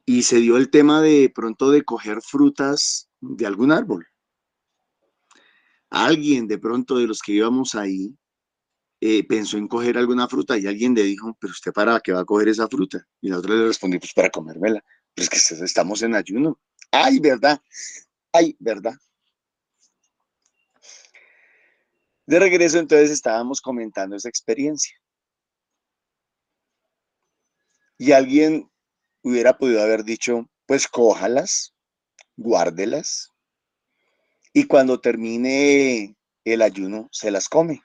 S1: Y se dio el tema de pronto de coger frutas de algún árbol. Alguien de pronto de los que íbamos ahí pensó en coger alguna fruta y alguien le dijo, pero usted para qué va a coger esa fruta. Y nosotros le respondimos, pues para comérmela. Pero es que estamos en ayuno. Ay, verdad. Ay, verdad. De regreso entonces estábamos comentando esa experiencia. Y alguien hubiera podido haber dicho, pues cójalas, guárdelas y cuando termine el ayuno se las come.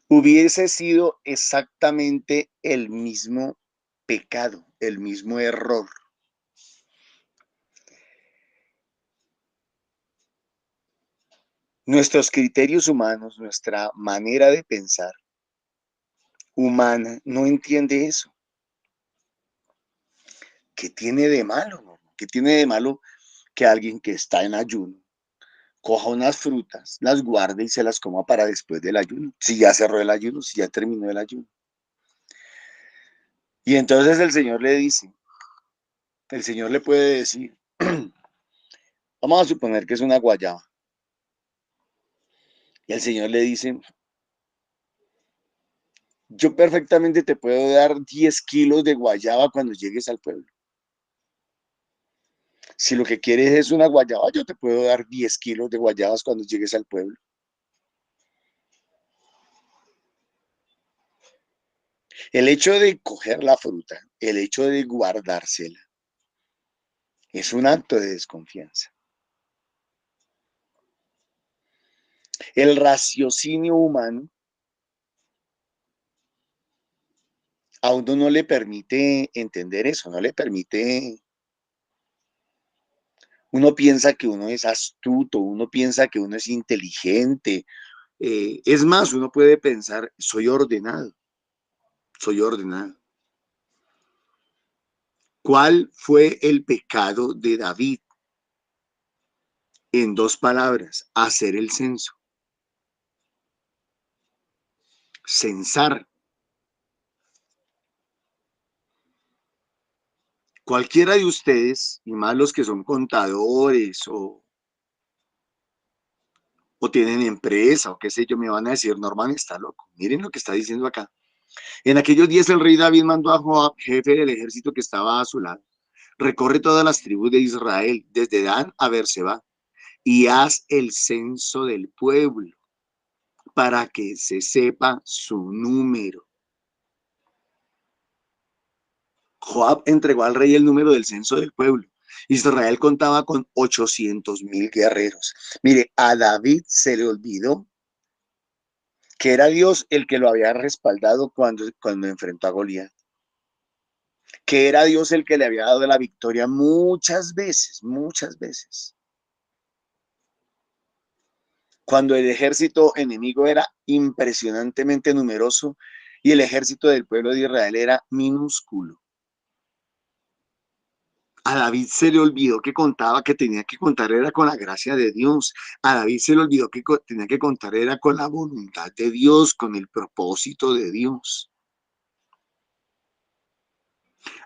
S1: Hubiese sido exactamente el mismo pecado, el mismo error. Nuestros criterios humanos, nuestra manera de pensar humana no entiende eso. ¿Qué tiene de malo? ¿Qué tiene de malo que alguien que está en ayuno coja unas frutas, las guarde y se las coma para después del ayuno? Si ya cerró el ayuno, si ya terminó el ayuno. Y entonces el Señor le dice, el Señor le puede decir, vamos a suponer que es una guayaba. Y el Señor le dice, yo perfectamente te puedo dar 10 kilos de guayaba cuando llegues al pueblo. Si lo que quieres es una guayaba, yo te puedo dar 10 kilos de guayabas cuando llegues al pueblo. El hecho de coger la fruta, el hecho de guardársela, es un acto de desconfianza. El raciocinio humano a uno no le permite entender eso, no le permite. Uno piensa que uno es astuto, uno piensa que uno es inteligente. Es más, uno puede pensar, soy ordenado, soy ordenado. ¿Cuál fue el pecado de David? En 2 palabras, hacer el censo. Censar. Cualquiera de ustedes, y más los que son contadores o tienen empresa o qué sé yo, me van a decir, Norman está loco. Miren lo que está diciendo acá. En aquellos días el rey David mandó a Joab, jefe del ejército que estaba a su lado, recorre todas las tribus de Israel, desde Dan a Beerseba, y haz el censo del pueblo para que se sepa su número. Joab entregó al rey el número del censo del pueblo. Israel contaba con 800,000 guerreros. Mire, a David se le olvidó que era Dios el que lo había respaldado cuando enfrentó a Goliat, que era Dios el que le había dado la victoria muchas veces, muchas veces. Cuando el ejército enemigo era impresionantemente numeroso y el ejército del pueblo de Israel era minúsculo. A David se le olvidó que contaba, que tenía que contar era con la gracia de Dios. A David se le olvidó que tenía que contar era con la voluntad de Dios, con el propósito de Dios.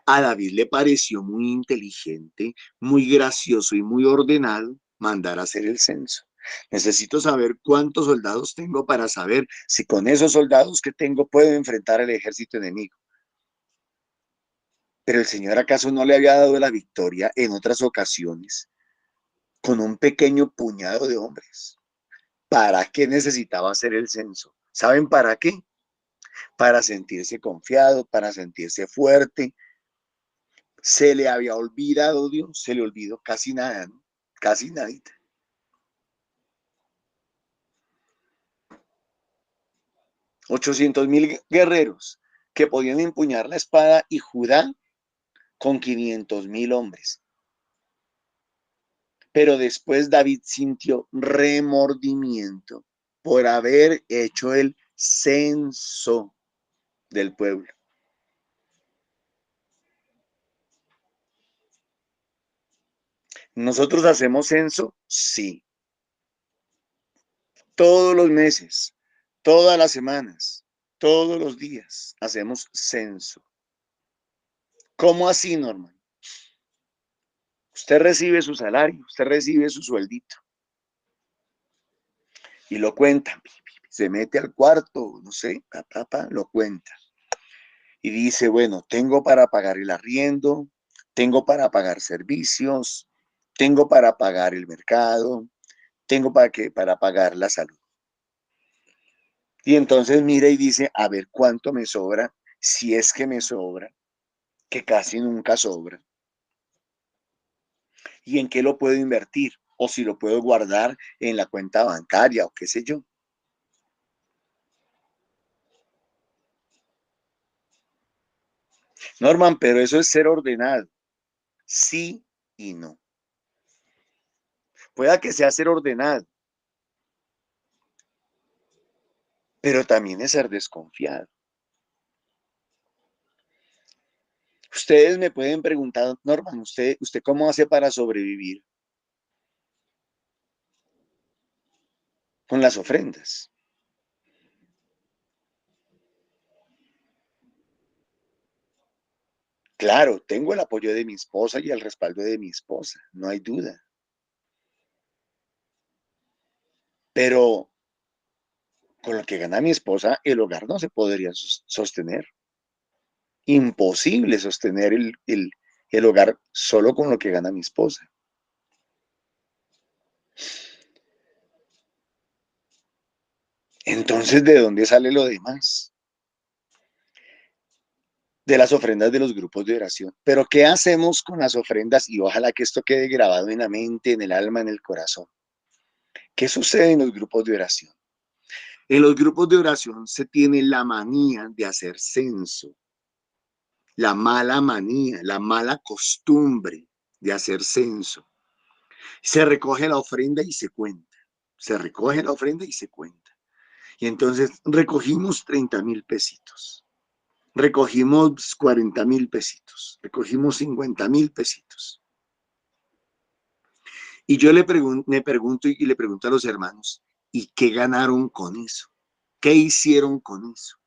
S1: A David le pareció muy inteligente, muy gracioso y muy ordenado mandar a hacer el censo. Necesito saber cuántos soldados tengo para saber si con esos soldados que tengo puedo enfrentar al ejército enemigo. Pero el Señor acaso no le había dado la victoria en otras ocasiones con un pequeño puñado de hombres. ¿Para qué necesitaba hacer el censo? ¿Saben para qué? Para sentirse confiado, para sentirse fuerte. Se le había olvidado Dios, se le olvidó casi nada, ¿no? Casi nadita. $800,000 guerreros que podían empuñar la espada y Judá con 500,000 hombres. Pero después David sintió remordimiento por haber hecho el censo del pueblo. ¿Nosotros hacemos censo? Sí. Todos los meses, todas las semanas, todos los días hacemos censo. ¿Cómo así, Norman? Usted recibe su salario, usted recibe su sueldito y lo cuenta. Se mete al cuarto, no sé, lo cuenta. Y dice, bueno, tengo para pagar el arriendo, tengo para pagar servicios, tengo para pagar el mercado, tengo para pagar la salud. Y entonces mira y dice, a ver cuánto me sobra, si es que me sobra, que casi nunca sobra. ¿Y en qué lo puedo invertir? O si lo puedo guardar en la cuenta bancaria o qué sé yo. Norman, pero eso es ser ordenado. Sí y no. Pueda que sea ser ordenado, pero también es ser desconfiado. Ustedes me pueden preguntar, Norman, ¿usted cómo hace para sobrevivir? Con las ofrendas. Claro, tengo el apoyo de mi esposa y el respaldo de mi esposa, no hay duda. Pero con lo que gana mi esposa, el hogar no se podría sostener. Imposible sostener el hogar solo con lo que gana mi esposa. Entonces, ¿de dónde sale lo demás? De las ofrendas de los grupos de oración. Pero ¿qué hacemos con las ofrendas? Y ojalá que esto quede grabado en la mente, en el alma, en el corazón. ¿Qué sucede en los grupos de oración? En los grupos de oración se tiene la manía de hacer censo, la mala manía, la mala costumbre de hacer censo. Se recoge la ofrenda y se cuenta. Se recoge la ofrenda y se cuenta. Y entonces recogimos 30,000 pesitos. Recogimos 40,000 pesitos. Recogimos 50,000 pesitos. Y yo me pregunto y le pregunto a los hermanos, ¿y qué ganaron con eso? ¿Qué hicieron con eso?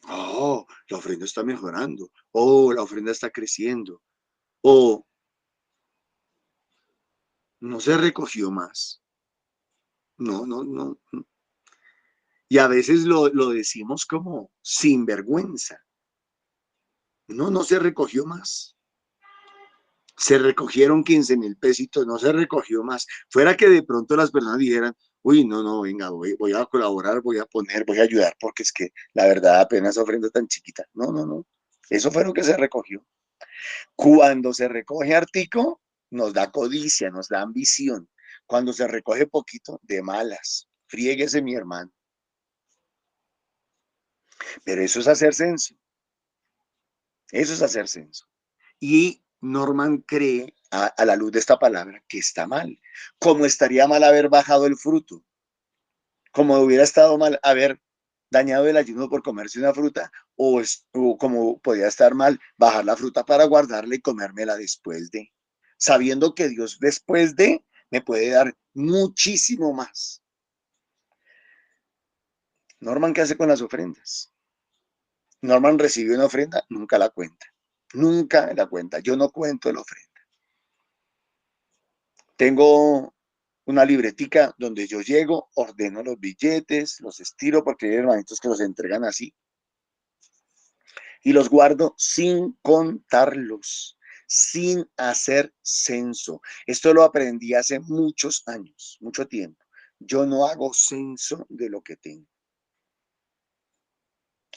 S1: Oh, la ofrenda está mejorando. Oh, la ofrenda está creciendo. Oh, no se recogió más. No, no, no. Y a veces lo decimos como sin vergüenza. No, no se recogió más. Se recogieron 15,000 pesitos, no se recogió más. Fuera que de pronto las personas dijeran, uy, no, no, venga, voy a colaborar, voy a poner, voy a ayudar, porque es que la verdad apenas ofrenda tan chiquita. No, no, no. Eso fue lo que se recogió. Cuando se recoge artico, nos da codicia, nos da ambición. Cuando se recoge poquito, de malas. Fríguese, mi hermano. Pero eso es hacer censo. Eso es hacer censo. Y Norman cree, a la luz de esta palabra, que está mal. Como estaría mal haber bajado el fruto. Como hubiera estado mal haber dañado el ayuno por comerse una fruta, o como podía estar mal bajar la fruta para guardarla y comérmela después de, sabiendo que Dios después de me puede dar muchísimo más. Norman, ¿qué hace con las ofrendas? Norman recibió una ofrenda, nunca la cuenta. Nunca la cuenta. Yo no cuento la ofrenda. Tengo una libretica donde yo llego, ordeno los billetes, los estiro porque hay hermanitos que los entregan así. Y los guardo sin contarlos, sin hacer censo. Esto lo aprendí hace muchos años, mucho tiempo. Yo no hago censo de lo que tengo.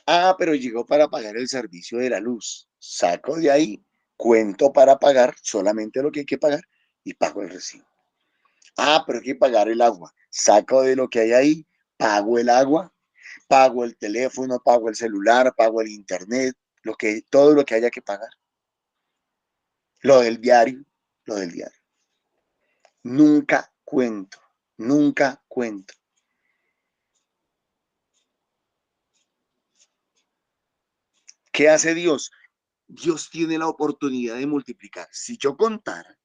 S1: Ah, pero llegó para pagar el servicio de la luz. Saco de ahí, cuento para pagar solamente lo que hay que pagar y pago el recibo. Ah, pero hay que pagar el agua. Saco de lo que hay ahí, pago el agua, pago el teléfono, pago el celular, pago el internet, todo lo que haya que pagar. Lo del diario, lo del diario. Nunca cuento, nunca cuento. ¿Qué hace Dios? Dios tiene la oportunidad de multiplicar. Si yo contara,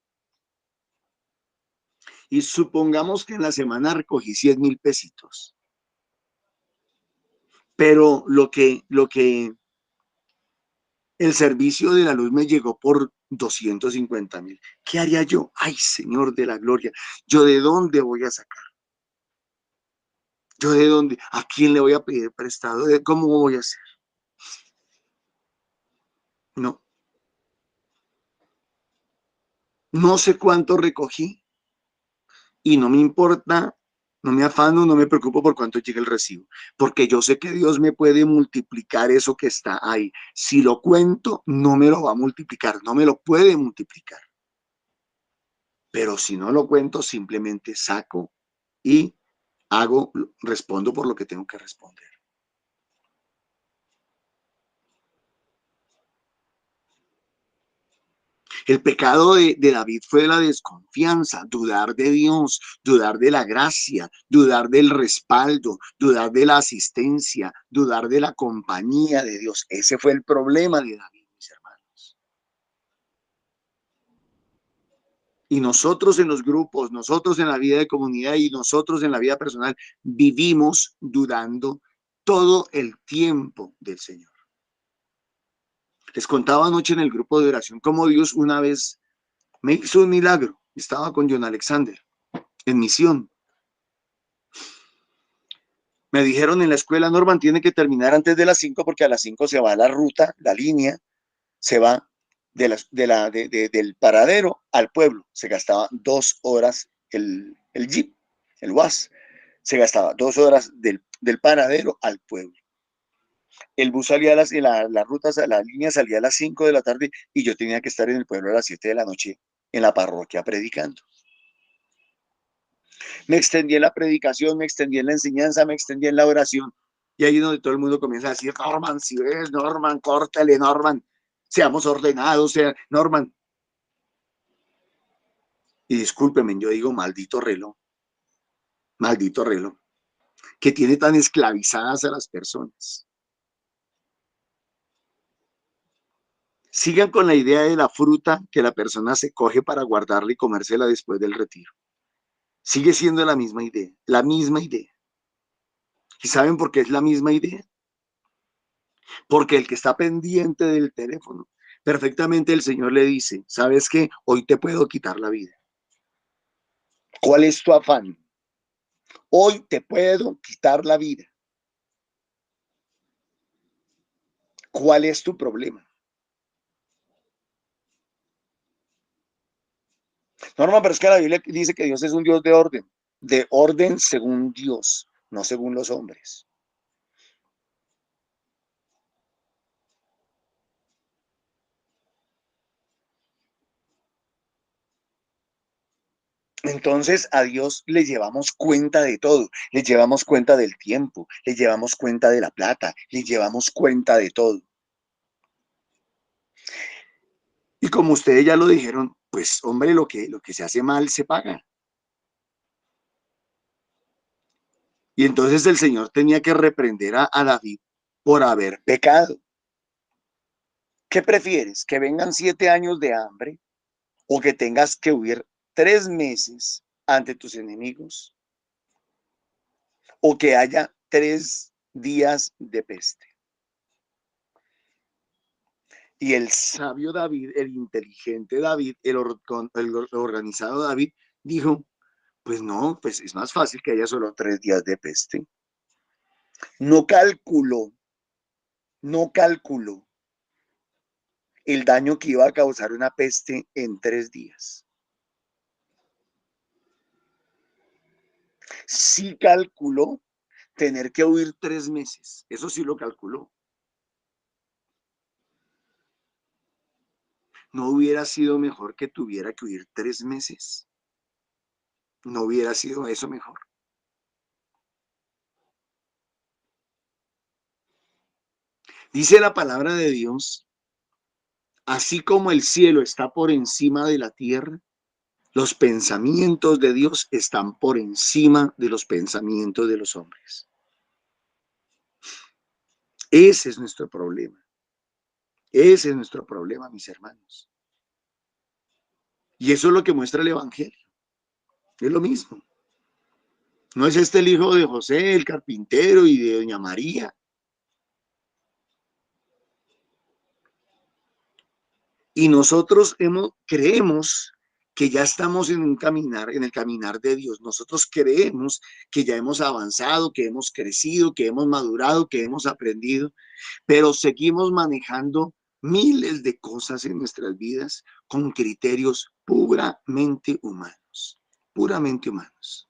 S1: y supongamos que en la semana recogí 100.000 pesitos, pero lo que el servicio de la luz me llegó por 250.000. ¿Qué haría yo? Ay, Señor de la gloria, ¿yo de dónde voy a sacar? ¿Yo de dónde? ¿A quién le voy a pedir prestado? ¿Cómo voy a hacer? No. No sé cuánto recogí y no me importa, no me afano, no me preocupo por cuánto llegue el recibo, porque yo sé que Dios me puede multiplicar eso que está ahí. Si lo cuento, no me lo va a multiplicar, no me lo puede multiplicar. Pero si no lo cuento, simplemente saco y respondo por lo que tengo que responder. El pecado de David fue la desconfianza, dudar de Dios, dudar de la gracia, dudar del respaldo, dudar de la asistencia, dudar de la compañía de Dios. Ese fue el problema de David, mis hermanos. Y nosotros en los grupos, nosotros en la vida de comunidad y nosotros en la vida personal vivimos dudando todo el tiempo del Señor. Les contaba anoche en el grupo de oración cómo Dios una vez me hizo un milagro. Estaba con John Alexander en misión. Me dijeron en la escuela, Norman, tiene que terminar antes de las 5 porque a las 5 se va la ruta, la línea, se va del paradero al pueblo. Se gastaba 2 horas el jeep, el WAS. Se gastaba 2 horas del paradero al pueblo. El bus salía la línea salía a las 5 de la tarde y yo tenía que estar en el pueblo a las 7 de la noche en la parroquia predicando. Me extendí en la predicación, me extendí en la enseñanza, me extendí en la oración. Y ahí es donde todo el mundo comienza a decir, Norman, si ves, Norman, córtale, Norman, seamos ordenados, Norman. Y discúlpeme, yo digo, maldito reloj, que tiene tan esclavizadas a las personas. Sigan con la idea de la fruta que la persona se coge para guardarla y comérsela después del retiro. Sigue siendo la misma idea, la misma idea. ¿Y saben por qué es la misma idea? Porque el que está pendiente del teléfono, perfectamente el Señor le dice, ¿sabes qué? Hoy te puedo quitar la vida. ¿Cuál es tu afán? Hoy te puedo quitar la vida. ¿Cuál es tu problema? Norma, pero es que la Biblia dice que Dios es un Dios de orden según Dios, no según los hombres. Entonces a Dios le llevamos cuenta de todo, le llevamos cuenta del tiempo, le llevamos cuenta de la plata, le llevamos cuenta de todo. Y como ustedes ya lo dijeron, pues hombre, lo que se hace mal se paga. Y entonces el Señor tenía que reprender a David por haber pecado. ¿Qué prefieres? ¿Que vengan 7 años de hambre o que tengas que huir 3 meses ante tus enemigos? ¿O que haya 3 días de peste? Y el sabio David, el inteligente David, el organizado David, dijo, pues no, pues es más fácil que haya solo 3 días de peste. No calculó el daño que iba a causar una peste en 3 días. Sí calculó tener que huir 3 meses, eso sí lo calculó. ¿No hubiera sido mejor que tuviera que huir 3 meses? ¿No hubiera sido eso mejor? Dice la palabra de Dios, así como el cielo está por encima de la tierra, los pensamientos de Dios están por encima de los pensamientos de los hombres. Ese es nuestro problema. Ese es nuestro problema, mis hermanos. Y eso es lo que muestra el Evangelio. Es lo mismo. ¿No es este el hijo de José, el carpintero, y de doña María? Y nosotros creemos que ya estamos en el caminar de Dios. Nosotros creemos que ya hemos avanzado, que hemos crecido, que hemos madurado, que hemos aprendido, pero seguimos manejando miles de cosas en nuestras vidas con criterios puramente humanos, puramente humanos.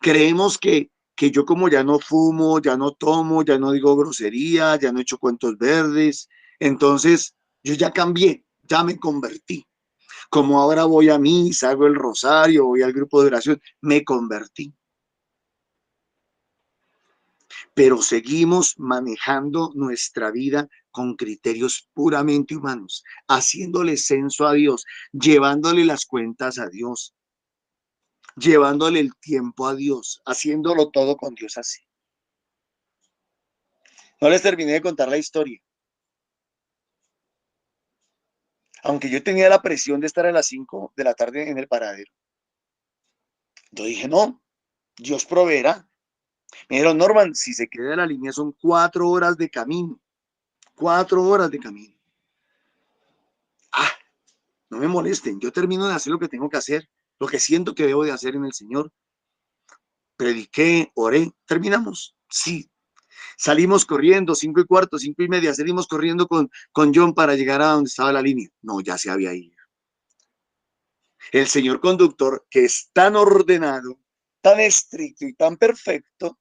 S1: Creemos que yo, como ya no fumo, ya no tomo, ya no digo grosería, ya no echo cuentos verdes, entonces yo ya cambié, ya me convertí. Como ahora voy a misa, hago el rosario, voy al grupo de oración, me convertí. Pero seguimos manejando nuestra vida con criterios puramente humanos, haciéndole censo a Dios, llevándole las cuentas a Dios, llevándole el tiempo a Dios, haciéndolo todo con Dios así. No les terminé de contar la historia. Aunque yo tenía la presión de estar a las 5 de la tarde en el paradero, yo dije, no, Dios proveerá. Me dijeron, Norman, si se queda en la línea son 4 horas de camino. 4 horas de camino. Ah, no me molesten, yo termino de hacer lo que tengo que hacer, lo que siento que debo de hacer en el Señor. Prediqué, oré, terminamos. Sí, salimos corriendo, 5:15, 5:30, salimos corriendo con John para llegar a donde estaba la línea. No, ya se había ido. El señor conductor, que es tan ordenado, tan estricto y tan perfecto,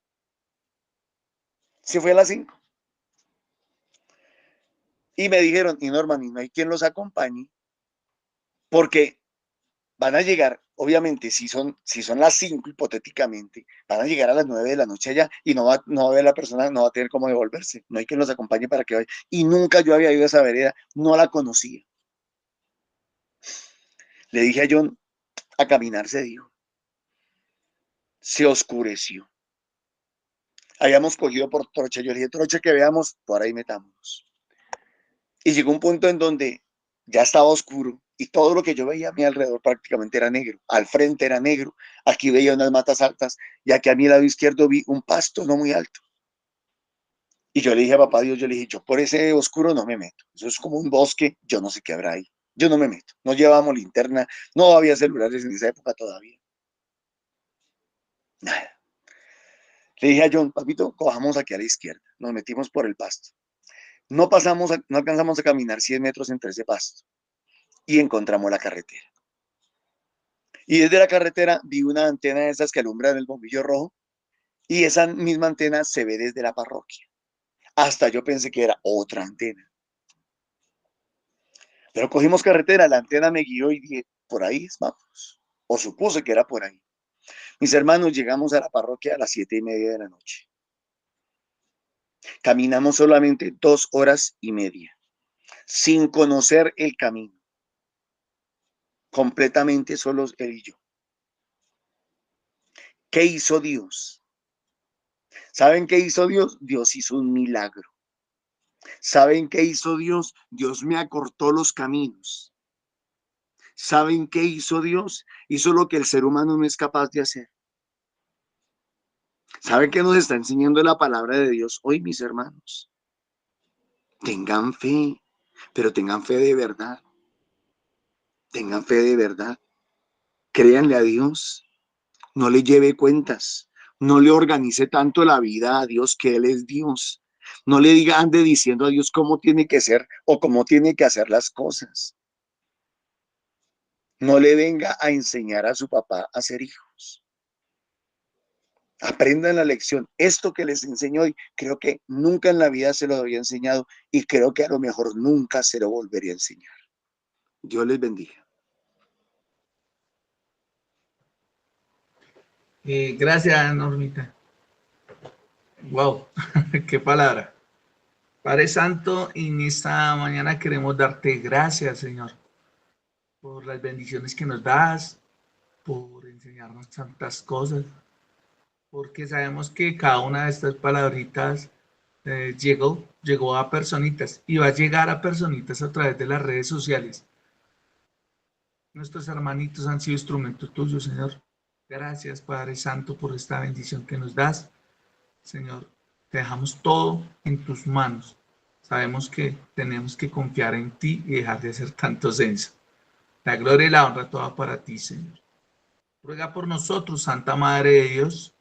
S1: se fue a las 5. Y me dijeron, y Norman, y no hay quien los acompañe, porque van a llegar, obviamente, si son las 5 hipotéticamente, van a llegar a las 9 de la noche allá y no va a ver la persona, no va a tener cómo devolverse. No hay quien los acompañe para que vaya. Y nunca yo había ido a esa vereda, no la conocía. Le dije a John, a caminar se dio. Se oscureció. Habíamos cogido por trocha. Yo le dije, trocha que veamos, por ahí metámonos. Y llegó un punto en donde ya estaba oscuro y todo lo que yo veía a mi alrededor prácticamente era negro. Al frente era negro, aquí veía unas matas altas y aquí a mi lado izquierdo vi un pasto no muy alto. Y yo le dije a papá Dios, yo le dije, yo por ese oscuro no me meto. Eso es como un bosque, yo no sé qué habrá ahí. Yo no me meto. No llevábamos linterna, no había celulares en esa época todavía. Nada. Le dije a John, papito, cojamos aquí a la izquierda. Nos metimos por el pasto. No alcanzamos a caminar 100 metros entre ese pasto y encontramos la carretera. Y desde la carretera vi una antena de esas que alumbran el bombillo rojo y esa misma antena se ve desde la parroquia. Hasta yo pensé que era otra antena. Pero cogimos carretera, la antena me guió y dije, por ahí vamos. O supuse que era por ahí. Mis hermanos, llegamos a la parroquia a las 7:30 de la noche. Caminamos solamente 2 horas y media, sin conocer el camino. Completamente solos él y yo. ¿Qué hizo Dios? ¿Saben qué hizo Dios? Dios hizo un milagro. ¿Saben qué hizo Dios? Dios me acortó los caminos. ¿Saben qué hizo Dios? Hizo lo que el ser humano no es capaz de hacer. ¿Saben qué nos está enseñando la palabra de Dios hoy, mis hermanos? Tengan fe, pero tengan fe de verdad. Tengan fe de verdad. Créanle a Dios. No le lleve cuentas. No le organice tanto la vida a Dios, que Él es Dios. No le diga, ande diciendo a Dios cómo tiene que ser o cómo tiene que hacer las cosas. No le venga a enseñar a su papá a ser hijos. Aprendan la lección. Esto que les enseño hoy, creo que nunca en la vida se lo había enseñado y creo que a lo mejor nunca se lo volvería a enseñar. Dios les bendiga.
S2: Gracias, Normita. Wow, qué palabra. Padre Santo, en esta mañana queremos darte gracias, Señor, por las bendiciones que nos das, por enseñarnos tantas cosas, porque sabemos que cada una de estas palabritas llegó a personitas y va a llegar a personitas a través de las redes sociales. Nuestros hermanitos han sido instrumentos tuyos, Señor. Gracias, Padre Santo, por esta bendición que nos das. Señor, te dejamos todo en tus manos. Sabemos que tenemos que confiar en ti y dejar de hacer tanto censo. La gloria y la honra toda para ti, Señor. Ruega por nosotros, Santa Madre de Dios,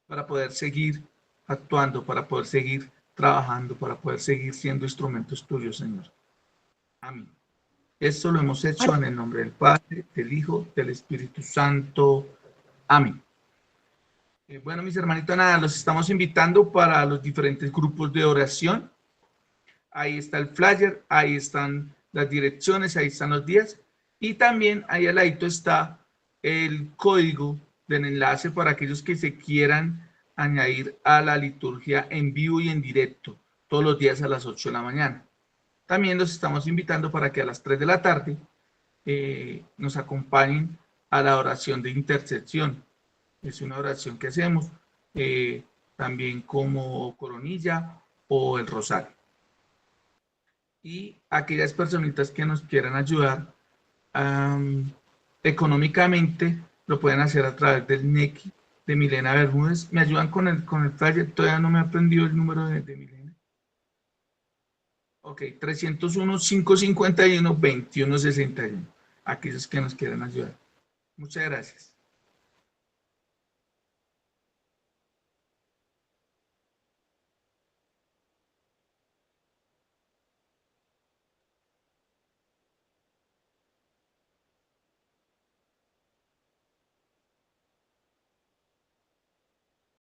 S2: para poder seguir actuando, para poder seguir trabajando, para poder seguir siendo instrumentos tuyos, Señor. Amén. Esto lo hemos hecho en el nombre del Padre, del Hijo, del Espíritu Santo. Amén. Bueno, mis hermanitos, nada, los estamos invitando para los diferentes grupos de oración. Ahí está el flyer, ahí están las direcciones, ahí están los días. Y también ahí al ladito está el código del enlace para aquellos que se quieran añadir a la liturgia en vivo y en directo, todos los días a las 8 de la mañana. También los estamos invitando para que a las 3 de la tarde nos acompañen a la oración de intercesión. Es una oración que hacemos también como coronilla o el rosario. Y aquellas personitas que nos quieran ayudar económicamente, lo pueden hacer a través del NECI de Milena Bermúdez. ¿Me ayudan con el flyer? Todavía no me he aprendido el número de Milena. Ok, 301-551-2161. Aquellos que nos quieran ayudar. Muchas gracias.